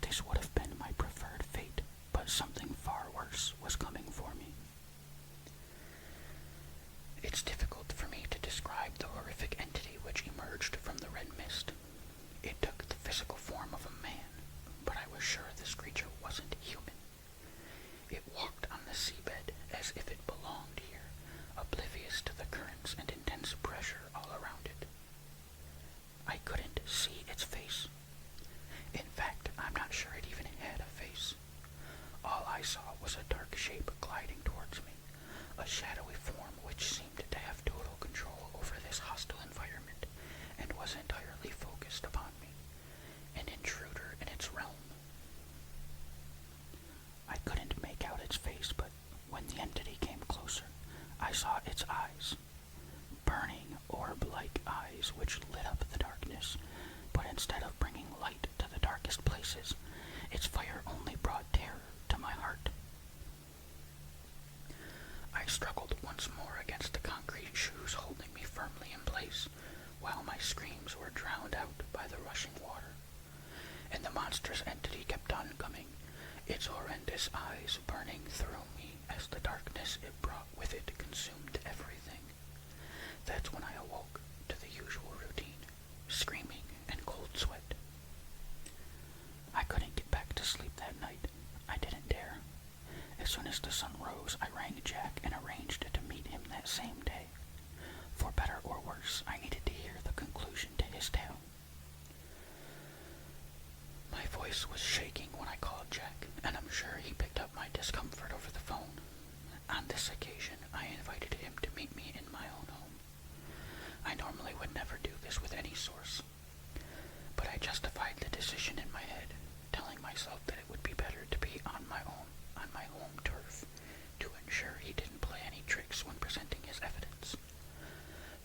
This would have been my preferred fate, but something far worse was coming for me.
It's difficult for me to describe the horrific entity which emerged from the red mist. It took the physical form of a man, but I was sure this creature wasn't human. It walked on the seabed as if it belonged here, oblivious to the currents and intense pressure all around it. I couldn't see its face. In fact, I'm not sure it even had a face. All I saw was a dark shape gliding towards me, a shadowy form which seemed to have total control over this hostile environment and was entirely focused upon me, an intruder in its realm.
I couldn't make out its face, but when the entity came closer, I saw its eyes. Burning, orb-like eyes which lit up the darkness, but instead of bringing light to the darkest places, its fire only brought terror to my heart.
I struggled once more against the concrete shoes holding me firmly in place, while my screams were drowned out by the rushing water. And the monstrous entity kept on coming, its horrendous eyes burning through me as the darkness it brought with it consumed everything. That's when I awoke to the usual routine, screaming and cold sweat.
I couldn't get back to sleep that night. I didn't dare. As soon as the sun rose, I rang Jack and arranged to meet him that same day. For better or worse, I needed to hear the conclusion to his tale.
My voice was shaking when I called Jack, and I'm sure he picked up my discomfort over the phone. On this occasion, I invited him to meet me in my own home. I normally would never do this with any source, but I justified the decision in my head, telling myself that it would be better to be on my own, on my home turf, to ensure he didn't play any tricks when presenting his evidence.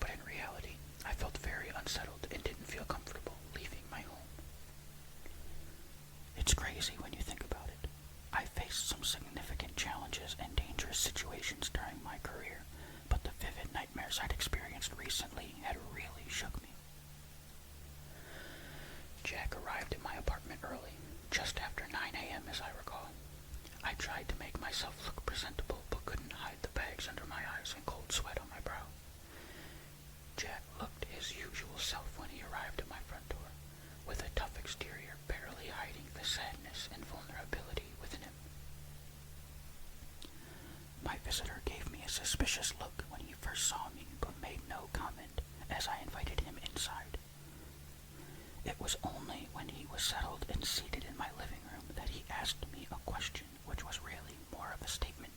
But in reality, I felt very unsettled and didn't feel comfortable leaving my home.
It's crazy when you think about it. I faced some significant challenges and dangerous situations during my career, but the vivid nightmares I'd experienced recently had really shook me.
Jack arrived at my apartment early, just after 9 a.m. as I recall. I tried to make myself look presentable, but couldn't hide the bags under my eyes and cold sweat on my brow. Jack looked his usual self when he arrived at my front door, with a tough exterior barely hiding the sadness and vulnerability within him.
My visitor gave me a suspicious look when he first saw me, but made no comment as I invited him inside. It was only when he was settled and seated in my living room that he asked me a question which was really more of a statement.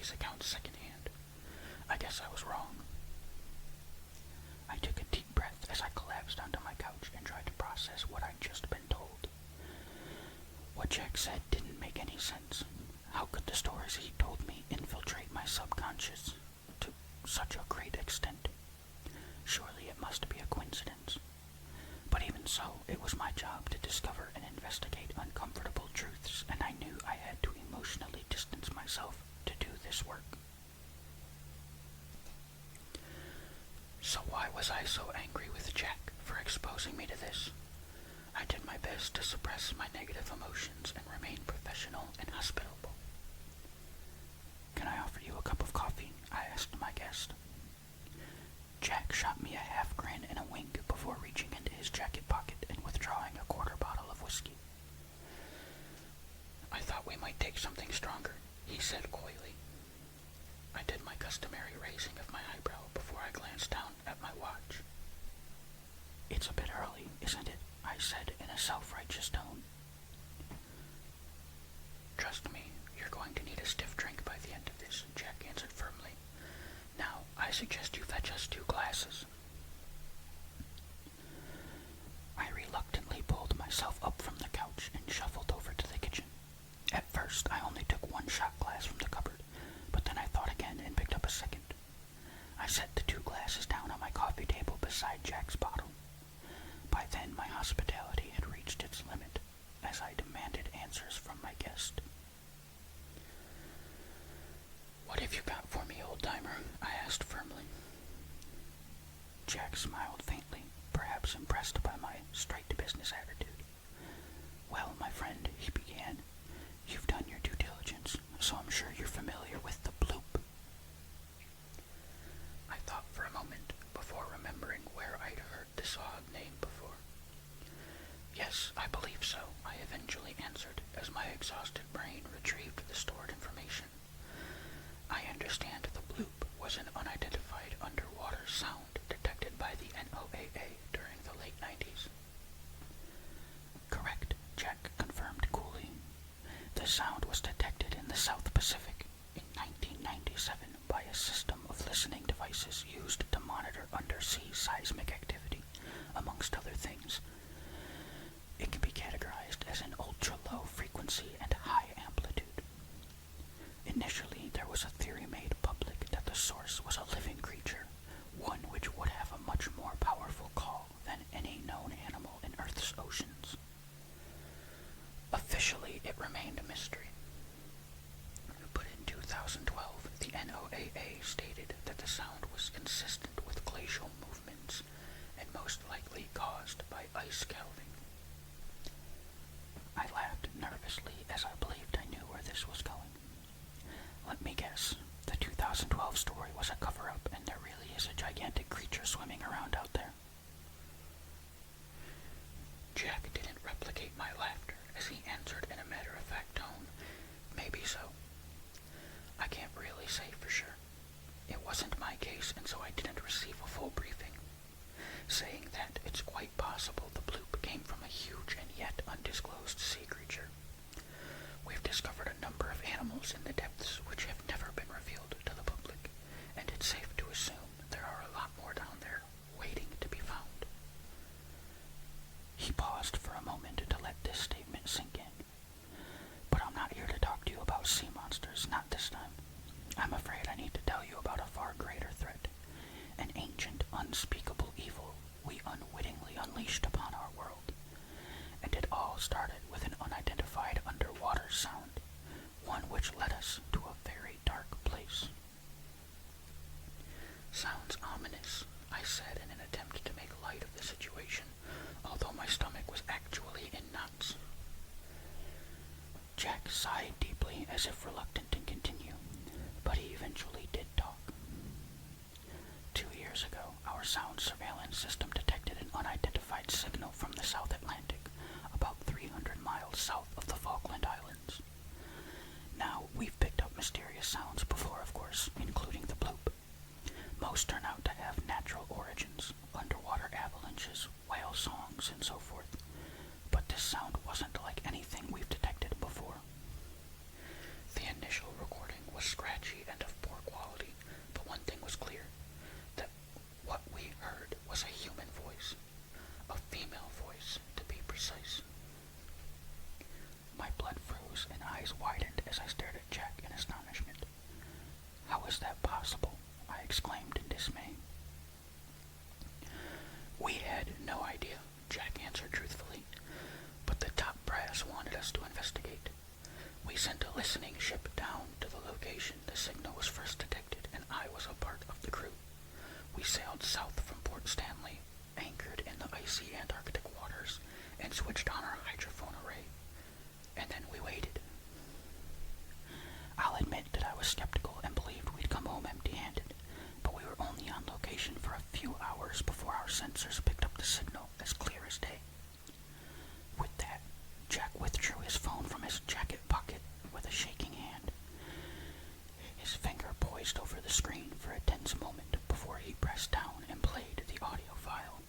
his account secondhand. I guess I was wrong.
I took a deep breath as I collapsed onto my couch and tried to process what I'd just been told. What Jack said didn't make any sense. How could the stories he told me infiltrate my subconscious to such a great extent? Surely it must be a coincidence. But even so, it was my job to discover and investigate uncomfortable truths, and I knew I had to emotionally distance myself to do this work.
So why was I so angry with Jack for exposing me to this? I did my best to suppress my negative emotions and remain professional and hospitable.
"Can I offer you a cup of coffee?" I asked my guest. Jack shot me a half grin and a wink before reaching into his jacket pocket and withdrawing a quarter bottle of whiskey.
I thought we might take something stronger, he said coyly. I did my customary raising of my eyebrow before I glanced down at my watch.
"It's a bit early, isn't it?" I said in a self-righteous tone.
Trust me, you're going to need a stiff drink by the end of this, Jack answered firmly. Now, I suggest you fetch us 2 glasses.
I reluctantly pulled myself up from the couch and shuffled over to the kitchen. At first, I only took 1 shot glass from the cupboard, but then I thought again and picked up a second. I set the 2 glasses down on my coffee table beside Jack's bottle. By then, my hospitality had reached its limit, as I demanded answers from my guest.
What have you got for me, old-timer? I asked firmly.
Jack smiled faintly, perhaps impressed by my straight-to-business attitude. "Well, my friend," he began, "you've done your due diligence, so I'm sure you're familiar with the bloop."
I thought for a moment before remembering where I'd heard this odd name before. Yes, I believe so, I eventually answered as my exhausted brain retrieved the stored information. I understand the bloop was an unidentified underwater sound detected by the NOAA during the late 90s.
"Correct," Jack confirmed coolly. "The sound was detected in the South Pacific in 1997 by a system of listening devices used to monitor undersea seismic activity, amongst other things. It can be categorized as an ultra-low frequency and high amplitude. Initially, there was a theory made public that the source was a living creature, one which would have a much more powerful call than any known animal in Earth's oceans.
Officially, it remained a mystery. But in 2012, the NOAA stated that the sound was consistent with glacial movements and most likely caused by ice calving.
I laughed nervously as I believed I knew where this was going. "Let me guess, the 2012 story was a cover-up and there really is a gigantic creature swimming around out there."
Jack didn't replicate my laughter as he answered in a matter-of-fact tone, "Maybe so. I can't really say for sure. It wasn't my case, and so I didn't receive a full briefing. Saying that, it's quite possible the bloop came from a huge and yet undisclosed sea creature. We've discovered a number of animals in the depths which have never been revealed to the public, and it's safe to assume there are a lot more down there waiting to be found."
He paused for a moment to let this statement sink in. "But I'm not here to talk to you about sea monsters, not this time. I'm afraid I need to tell you about a far greater threat, an ancient, unspeakable evil we unwittingly unleashed upon our world. And it all started with an unidentified underwater sound, one which led us to a very dark place."
"Sounds ominous," I said in an attempt to make light of the situation, although my stomach was actually in knots.
Jack sighed deeply as if reluctant to continue, but he eventually did talk. 2 years ago, our sound surveillance system detected an unidentified signal from the South Atlantic, about 300 miles south of the Falkland Islands. Now, we've picked up mysterious sounds before, of course, including the bloop. Most turn out to have natural origins, underwater avalanches, whale songs, and so forth. But this sound wasn't like anything we've detected before.
The initial recording was scratchy and
our sensors picked up the signal as clear as day. With that, Jack withdrew his phone from his jacket pocket with a shaking hand. His finger poised over the screen for a tense moment before he pressed down and played the audio file.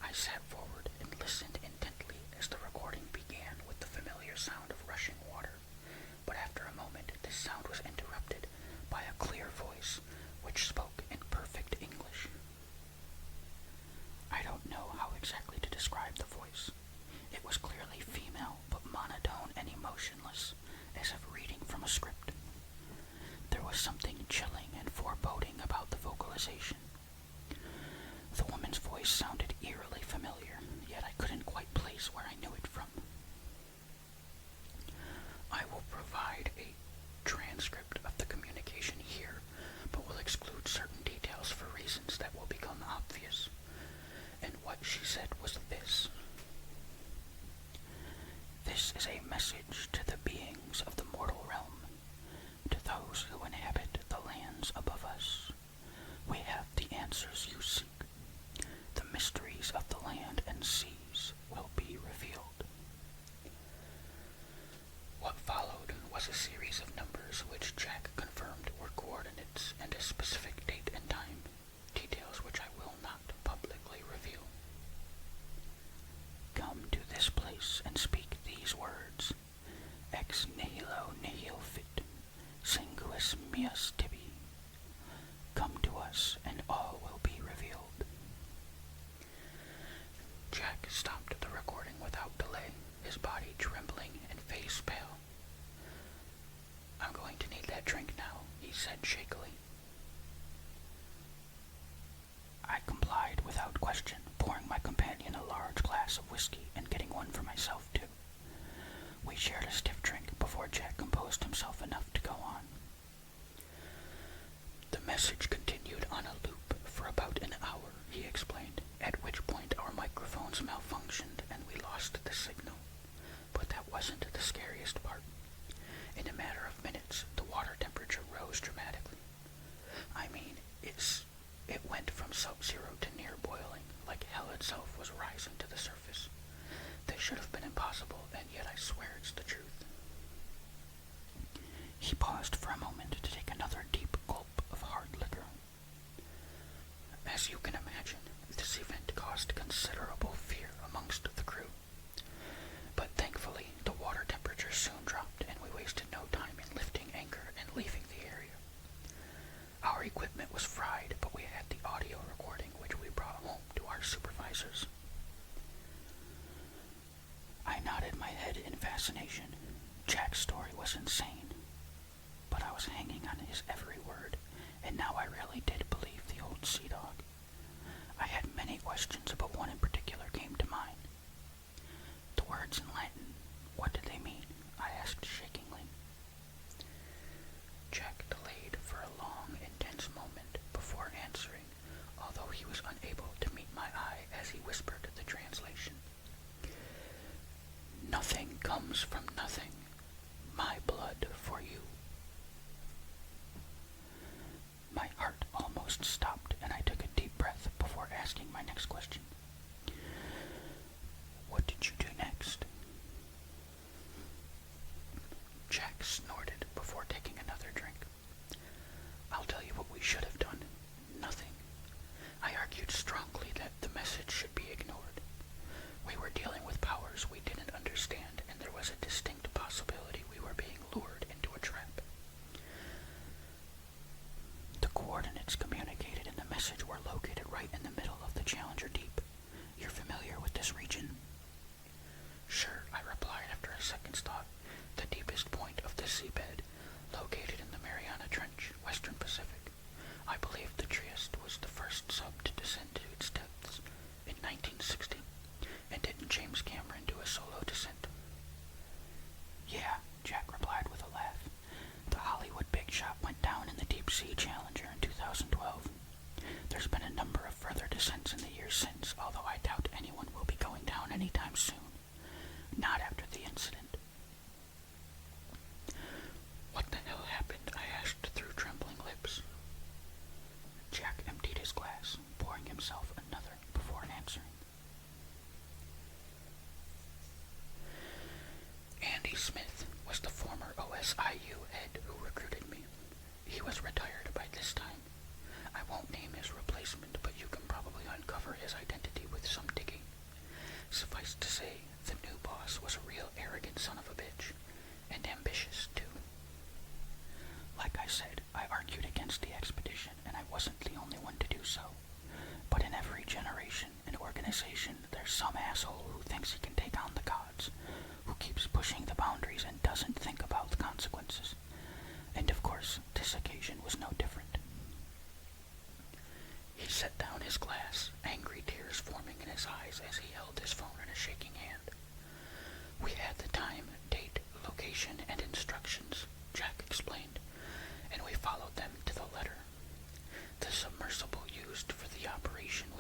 I sat forward and listened intently as the recording began with the familiar sound of rushing water, but after a moment this sound was interrupted by a clear voice which spoke in perfect English. I don't know how exactly to describe the voice. It was clearly female, but monotone and emotionless, as if reading from a script. There was something chilling and foreboding about the vocalization. The woman's voice sounded eerily familiar, yet I couldn't quite place where I knew it from. I will provide a transcript of the communication here, but will exclude certain details for reasons that will become obvious. And what she said was this. This is a message to the beings of the mortal realm, to those who inhabit the lands above us. We have the answers you seek. The mysteries of the land and seas will be revealed. What followed was a series of numbers which Jack confirmed were coordinates and a specific date and time, details which I will not publicly reveal. Come to this place and speak these words. Ex nihilo nihil fit, singuis meus tibi. Come to us and all will be revealed. Jack stopped the recording without delay, his body trembling and face pale. I'm going to need that drink now, he said shakily. I complied without question, pouring my companion a large glass of whiskey and getting one for myself too. We shared a stiff drink before Jack composed himself enough to go on. The message continued on a loop for about an hour, he explained, at which point our microphones malfunctioned and we lost the signal. But that wasn't the scariest part. In a matter of minutes, the water temperature rose dramatically. I mean, it went from sub-zero to near boiling, like hell itself was rising to the surface. This should have been impossible, and yet I swear it's the truth. He paused for a moment to take another deep gulp of hard liquor. As you can imagine, this event caused considerable fear amongst the crew. But thankfully, the water temperature soon dropped, and we wasted no time in lifting anchor and leaving the area. Our equipment was fried, but we had the audio recording which we brought home to our supervisors. I nodded my head in fascination. Jack's story was insane, but I was hanging on his every word, and now I really did believe the old sea dog. I had many questions, but one in particular came to mind. The words in Latin, what did they mean? I asked shakingly. Jack delayed for a long, intense moment before answering, although he was unable to meet my eye as he whispered the translation. Nothing comes from nothing. My blood for you. My heart almost stopped, and I took a deep breath before asking my next question. What did you do next? Jack snorted before taking another drink. I'll tell you what we should have done. Nothing. I argued strongly that the message should be ignored. We were dealing with powers we didn't understand, and there was a distinct possibility we were being lured into a trap. The coordinates communicated in the message were located right in the middle of the Challenger Deep. You're familiar with this region? Sure, I replied after a second's thought. The deepest point of the seabed, located in the Mariana Trench, Western Pacific. I believe the Trieste was the first sub to descend to its depths in 1960. And didn't James Cameron do a solo descent? Yeah, Jack replied with a laugh. The Hollywood big shot went down in the Deep Sea Challenger in 2012. There's been a number of further descents in the years since, although I doubt anyone will be going down anytime soon. Not after the incident.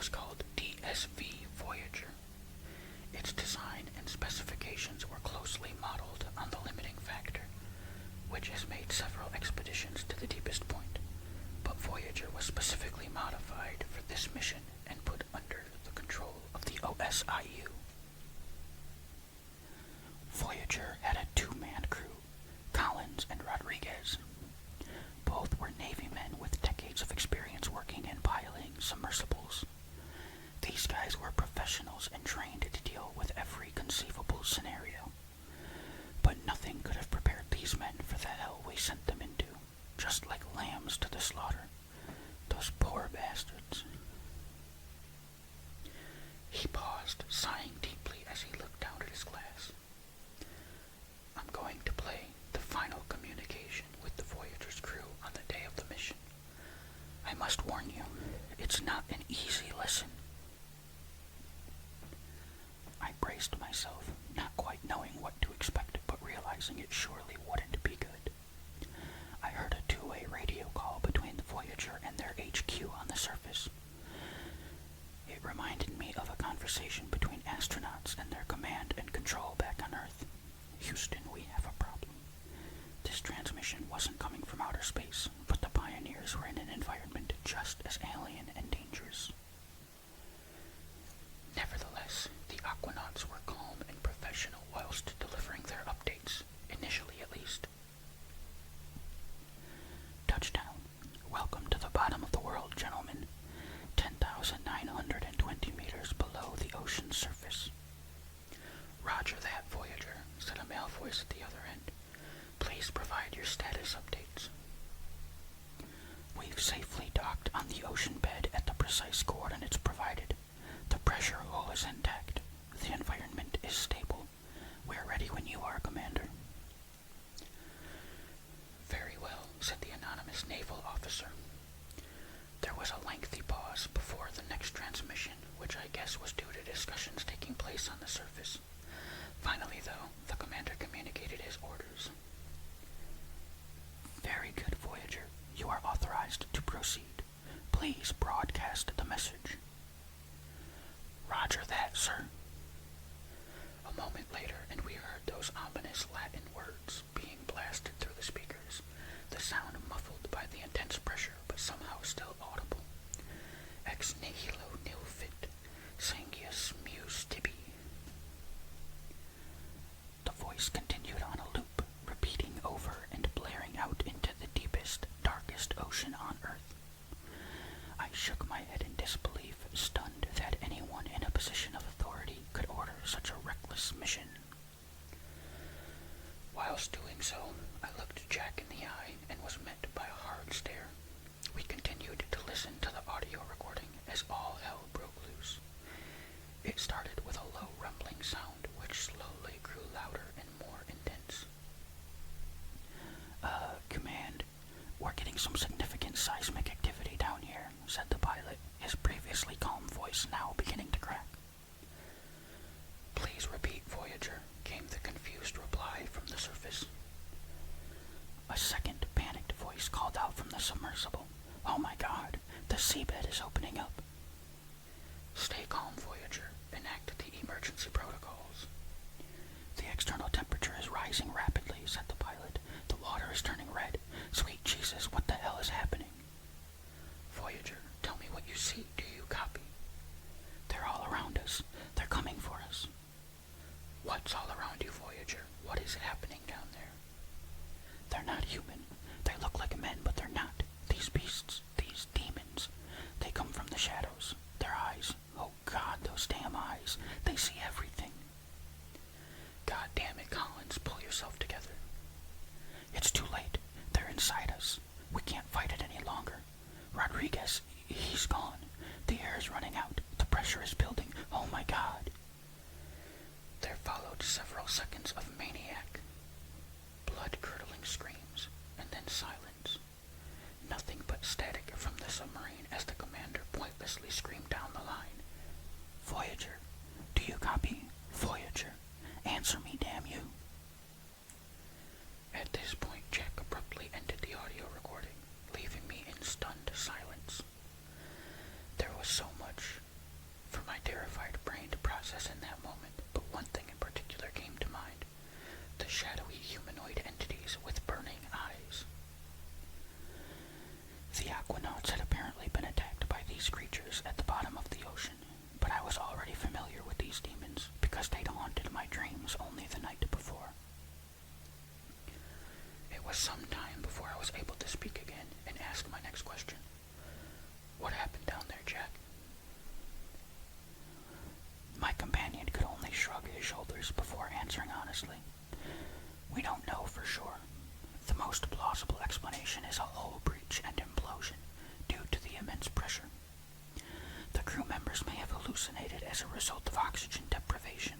was called DSV Voyager. Its design and specifications were closely modeled on the limiting factor, which has made several expeditions to the deepest point, but Voyager was specifically modified for this mission and put under the control of the OSIU.
Voyager had a two-man crew, Collins and Rodriguez. Both were Navy men with decades of experience working and piloting submersibles. These guys were professionals and trained to deal with every conceivable scenario. But nothing could have prepared these men for the hell we sent them into, just like lambs to the slaughter. Those poor bastards.
He paused, sighing deeply as he looked down at his glass. I'm going to play the final communication with the Voyager's crew on the day of the mission. I must warn you, it's not an easy lesson.
I braced myself, not quite knowing what to expect, but realizing it surely wouldn't be good. I heard a two-way radio call between the Voyager and their HQ on the surface. It reminded me of a conversation between astronauts and their command and control back on Earth. Houston, we have a problem. This transmission wasn't coming from outer space, but the pioneers were in an environment just as alien and dangerous.
Nevertheless, the Aquanauts were calm and professional whilst delivering their updates, initially at least.
Touchdown. Welcome to the bottom of the world, gentlemen. 10,920 meters below the ocean's surface.
Roger that, Voyager, said a male voice at the other end. Please provide your status updates.
We've safely docked on the ocean bed at the precise coordinates provided. The pressure hull is intact. The environment is stable. We're ready when you are, Commander.
Very well, said the anonymous naval officer. There was a lengthy pause before the next transmission, which I guess was due to discussions taking place on the surface. Finally, though, the commander communicated his orders.
Very good, Voyager. You are authorized to proceed. Please broadcast the message.
Roger that, sir. A moment later, and we heard those ominous Latin words being blasted through the speakers, the sound muffled by the intense pressure, but somehow still audible. Ex nihilo nil fit, sanguis meus tibi.
The voice continued on a loop, repeating over and blaring out into the deepest, darkest ocean on Earth. I shook my head in disbelief, stunned that anyone in a position of authority could order such a reckless mission.
Whilst doing so, I looked Jack in the eye and was met by a hard stare. We continued to listen to the audio recording as all hell broke loose. It started with a low rumbling sound which slowly grew louder and more intense.
Command, we're getting some significant seismic activity down here, said the pilot, his previously calm voice now beginning to crack.
Please repeat, Voyager, came the confused reply from the surface.
A second panicked voice called out from the submersible. Oh my God, the seabed is opening up.
Stay calm, Voyager. Enact the emergency protocols.
The external temperature is rising rapidly, said the pilot. The water is turning red. Sweet Jesus, what the hell is happening?
Voyager, tell me what you see. Do you copy?
They're all around us. They're coming for us.
What's all around you, Voyager? What is happening down there?
They're not human. They look like men, but they're not. These beasts, these demons, they come from the shadows. Their eyes, oh God, those damn eyes. They see everything.
God damn it, Collins, pull yourself together.
It's too late. They're inside us. We can't fight it any longer. Rodriguez, he's gone. The air is running out. The pressure is building. Oh my God.
There followed several seconds of maniac, blood-curdling screams, and then silence. Nothing but static from the submarine as the commander pointlessly screamed down the line.
Voyager, do you copy? Voyager, answer me, damn you.
At this point, Jack abruptly ended the audio recording, leaving me in stunned silence. There was so much
these creatures at the bottom of the ocean, but I was already familiar with these demons because they'd haunted my dreams only the night before.
It was some time before I was able to speak again and ask my next question. What happened down there, Jack?
My companion could only shrug his shoulders before answering honestly. We don't know for sure. The most plausible explanation is a hull breach and implosion due to the immense pressure. The crew members may have hallucinated as a result of oxygen deprivation.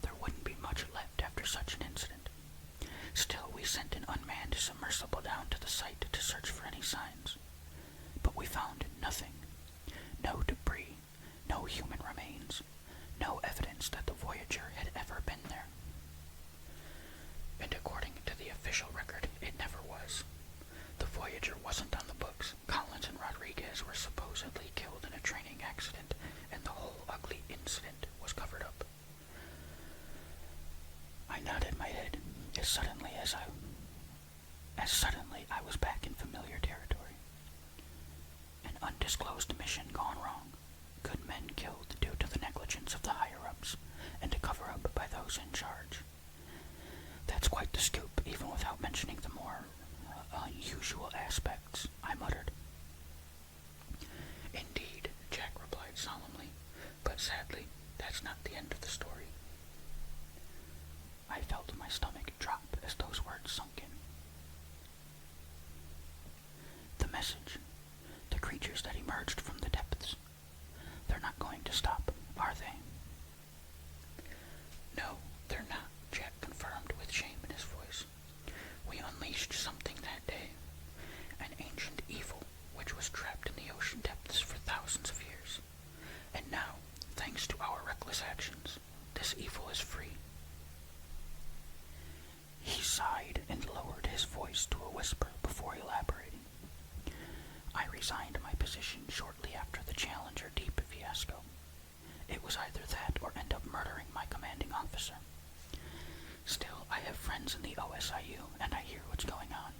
There wouldn't be much left after such an incident. Still, we sent an unmanned submersible down to the site to search for any signs. But we found nothing. No debris, no human remains, no evidence that the Voyager had ever been there.
And according to the official record, it never was. The Voyager wasn't on the books. Collins and Rodriguez were supposedly killed in a training accident, and the whole ugly incident was covered up.
I nodded my head as suddenly I was back in familiar territory. An undisclosed mission gone wrong. Good men killed due to the negligence of the higher-ups and a cover-up by those in charge. That's quite the scoop, even without mentioning the more unusual aspects, I muttered.
Indeed, Jack replied solemnly, but sadly, that's not the end of the story.
I felt my stomach drop as those words sunk in. The message. The creatures that emerged from the depths. They're not going to stop, are they?
No, they're not, Jack confirmed with shame in his voice. We unleashed something that day. An ancient evil which was trapped in the ocean depths for thousands of years. And now, thanks to our reckless actions, this evil is free.
He sighed and lowered his voice to a whisper before elaborating. I resigned my position shortly after the Challenger Deep fiasco. It was either that or end up murdering my commanding officer. Still, I have friends in the OSIU, and I hear what's going on.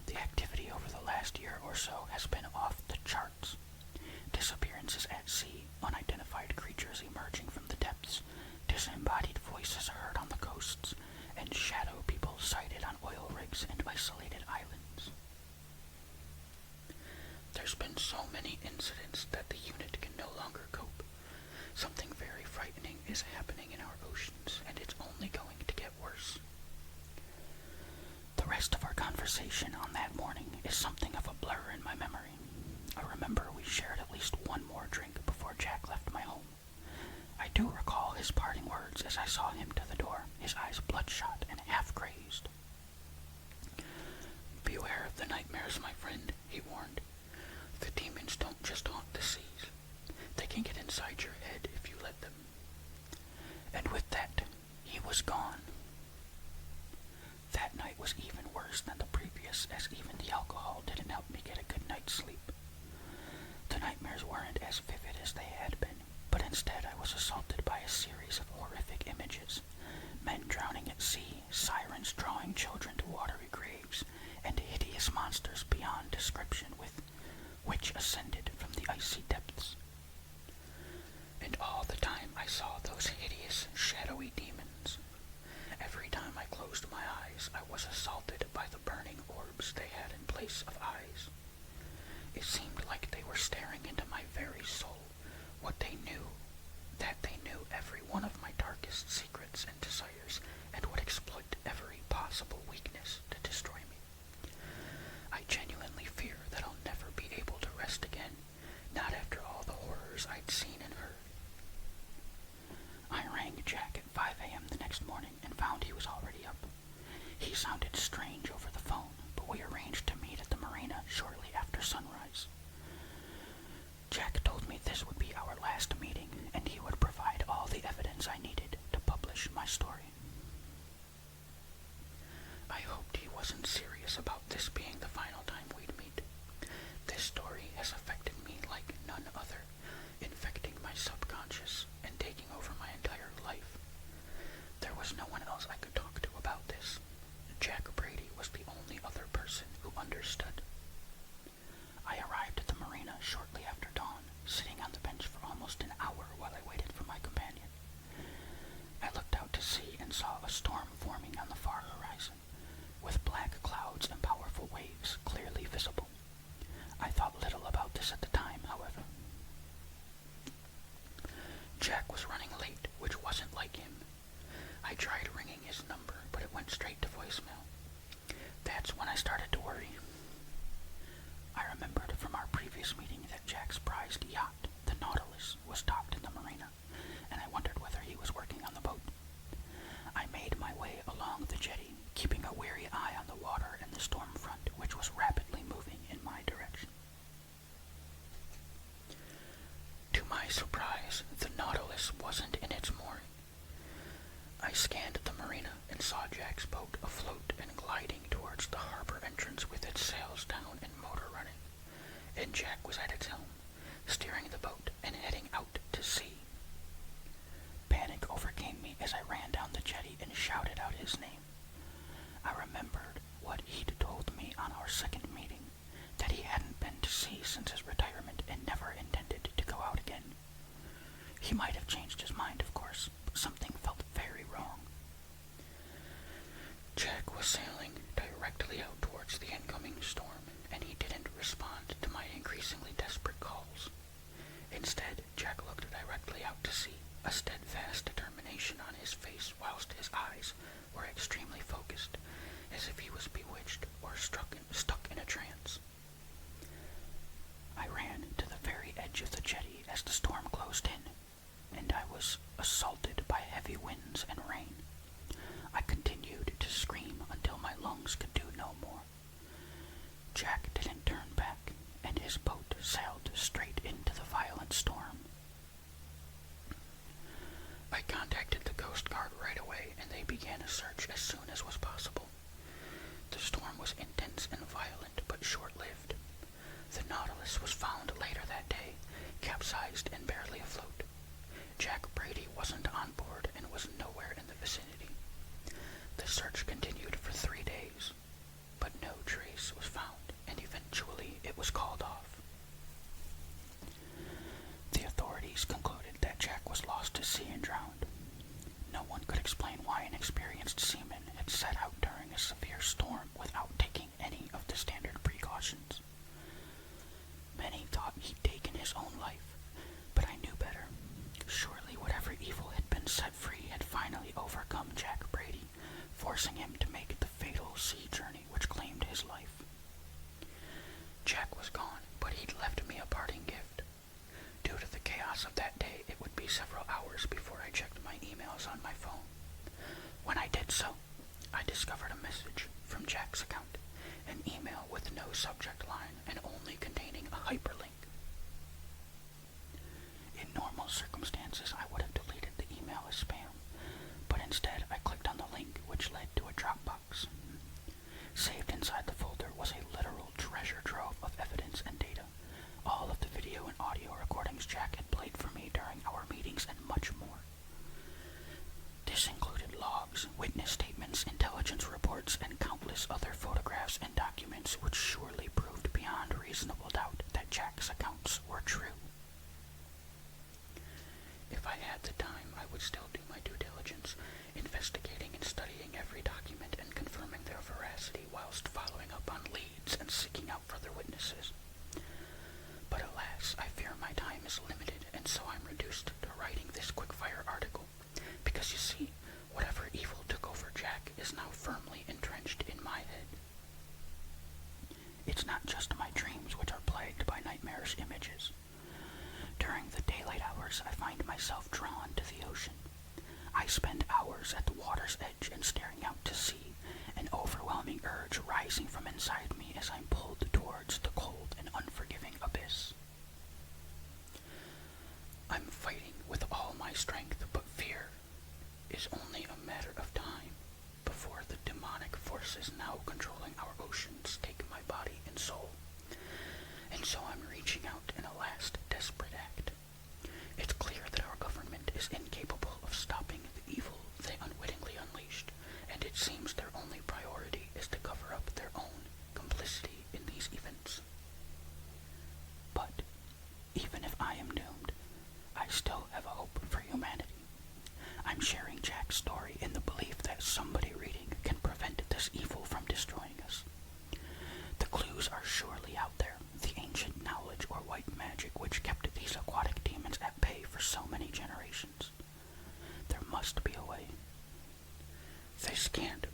The activity over the last year or so has been off the charts. Disappearances at sea, unidentified creatures emerging from the depths, disembodied voices heard on the coasts, and shadow people sighted on oil rigs and isolated islands.
There's been so many incidents that the unit can no longer cope. Something very frightening is happening in our oceans, and it's only going to get worse.
The rest of our conversation on that morning is something of a blur in my memory. I remember we shared at least one more drink before Jack left my home. I do recall his parting words as I saw him to the door, his eyes bloodshot and half-crazed.
Beware of the nightmares, my friend, he warned. The demons don't just haunt the seas. They can get inside your head if you let them.
And with that, he was gone. That night was even worse than the previous, as even the alcohol didn't help me get a good night's sleep. The nightmares weren't as vivid as they had been, but instead I was assaulted by a series of horrific images. Men drowning at sea, sirens drawing children to watery graves, and hideous monsters beyond description which ascended from the icy depths.
And all the time I saw those hideous, shadowy demons. Every time I closed my eyes, I was assaulted by the burning orbs they had in place of eyes. It seemed like they were staring into my very soul, what they knew, that they knew every one of my darkest secrets and desires, and would exploit every possible weakness to destroy me. I genuinely fear that I'll never be able to rest again, not after all the horrors I'd seen and heard.
I rang Jack at 5 a.m. the next morning and found he was already up. He sounded strange over the phone, but we arranged to meet at the marina shortly after sunrise. Jack told me this would be our last meeting, and he would provide all the evidence I needed to publish my story.
I hoped he wasn't serious about this being the final time we'd meet. This story has affected me like none other, infecting Jack was running late, which wasn't like him. I tried ringing his number, but it went straight to voicemail. That's when I started to worry. I remembered from our previous meeting that Jack's prized yacht, the Nautilus, was docked in the marina, and I wondered whether he was working on the boat. I made my way along the jetty, keeping a wary eye on the water and the storm front, which was rapidly moving in my direction. To my surprise, the Nautilus wasn't in its mooring. I scanned the marina and saw Jack's boat afloat and gliding towards the harbor entrance with its sails down and motor running, and Jack was at its helm, steering the boat and heading out to sea. Panic overcame me as I ran down the jetty and shouted out his name. I remembered what he'd told me on our second meeting, that he hadn't been to sea since his retirement and never intended to go out again. He might have changed his mind, of course, but something felt very wrong. Jack was sailing directly out towards the incoming storm, and he didn't respond to my increasingly desperate calls. Instead, Jack looked directly out to sea, a steadfast determination on his face whilst his eyes were extremely focused, as if he was bewitched or stuck in a trance. I ran to the very edge of the jetty as the storm closed in, and I was assaulted by heavy winds and rain. I continued to scream until my lungs could do no more. Jack didn't turn back, and his boat sailed straight into the violent storm. I contacted the Coast Guard right away, and they began a search as soon as was possible. The storm was intense and violent, but short-lived. The Nautilus was found later that day, capsized and barely afloat. Jack Brady wasn't on board and was nowhere in the vicinity. The search continued for 3 days, but no trace was found, and eventually it was called off. The authorities concluded that Jack was lost to sea and drowned. No one could explain why an experienced seaman had set out during a severe storm without taking any of the standard precautions. Many thought he'd taken his own life, but I knew better. Surely whatever evil had been set free had finally overcome Jack Brady, forcing him to make the fatal sea journey which claimed his life. Jack was gone, but he'd left me a parting gift. Due to the chaos of that day, it would be several hours before I checked my emails on my phone. When I did so, I discovered a message from Jack's account, an email with no subject line and only containing a hyperlink. In normal circumstances, I would have deleted the email as spam, but instead I clicked on the link, which led to a Dropbox. Saved inside the folder was a literal treasure trove of evidence and data, all of the video and audio recordings Jack had played for me during our meetings, and much more. This included logs, witness statements, intelligence reports, and countless other photographs and documents which surely proved beyond reasonable doubt that Jack's accounts were true. If I had the time, I would still do my due diligence, investigating and studying every document and confirming their veracity whilst following up on leads and seeking out further witnesses. But alas, I fear my time is limited, and so I'm reduced to writing this quickfire article, because you see, whatever evil took over Jack is now firmly entrenched in my head. It's not just my dreams which are plagued by nightmarish images. During the daylight hours, I find myself drawn to the ocean. I spend hours at the water's edge and staring out to sea, an overwhelming urge rising from inside me as I'm pulled towards the cold and unforgiving abyss. I'm fighting with all my strength, but fear is only a matter of time before the demonic forces now controlling our oceans take my body and soul. And so I'm reaching out in a last desperate act. It's clear that our government is incapable of stopping the evil they unwittingly unleashed, and it seems their only priority is to cover up their own complicity in these events. But even if I am doomed, I still have a hope for humanity. I'm sharing Jack's story in the belief that somebody reading can prevent this evil from destroying us. The clues are surely out there, the ancient knowledge or white
generations. There must be a way.
This can't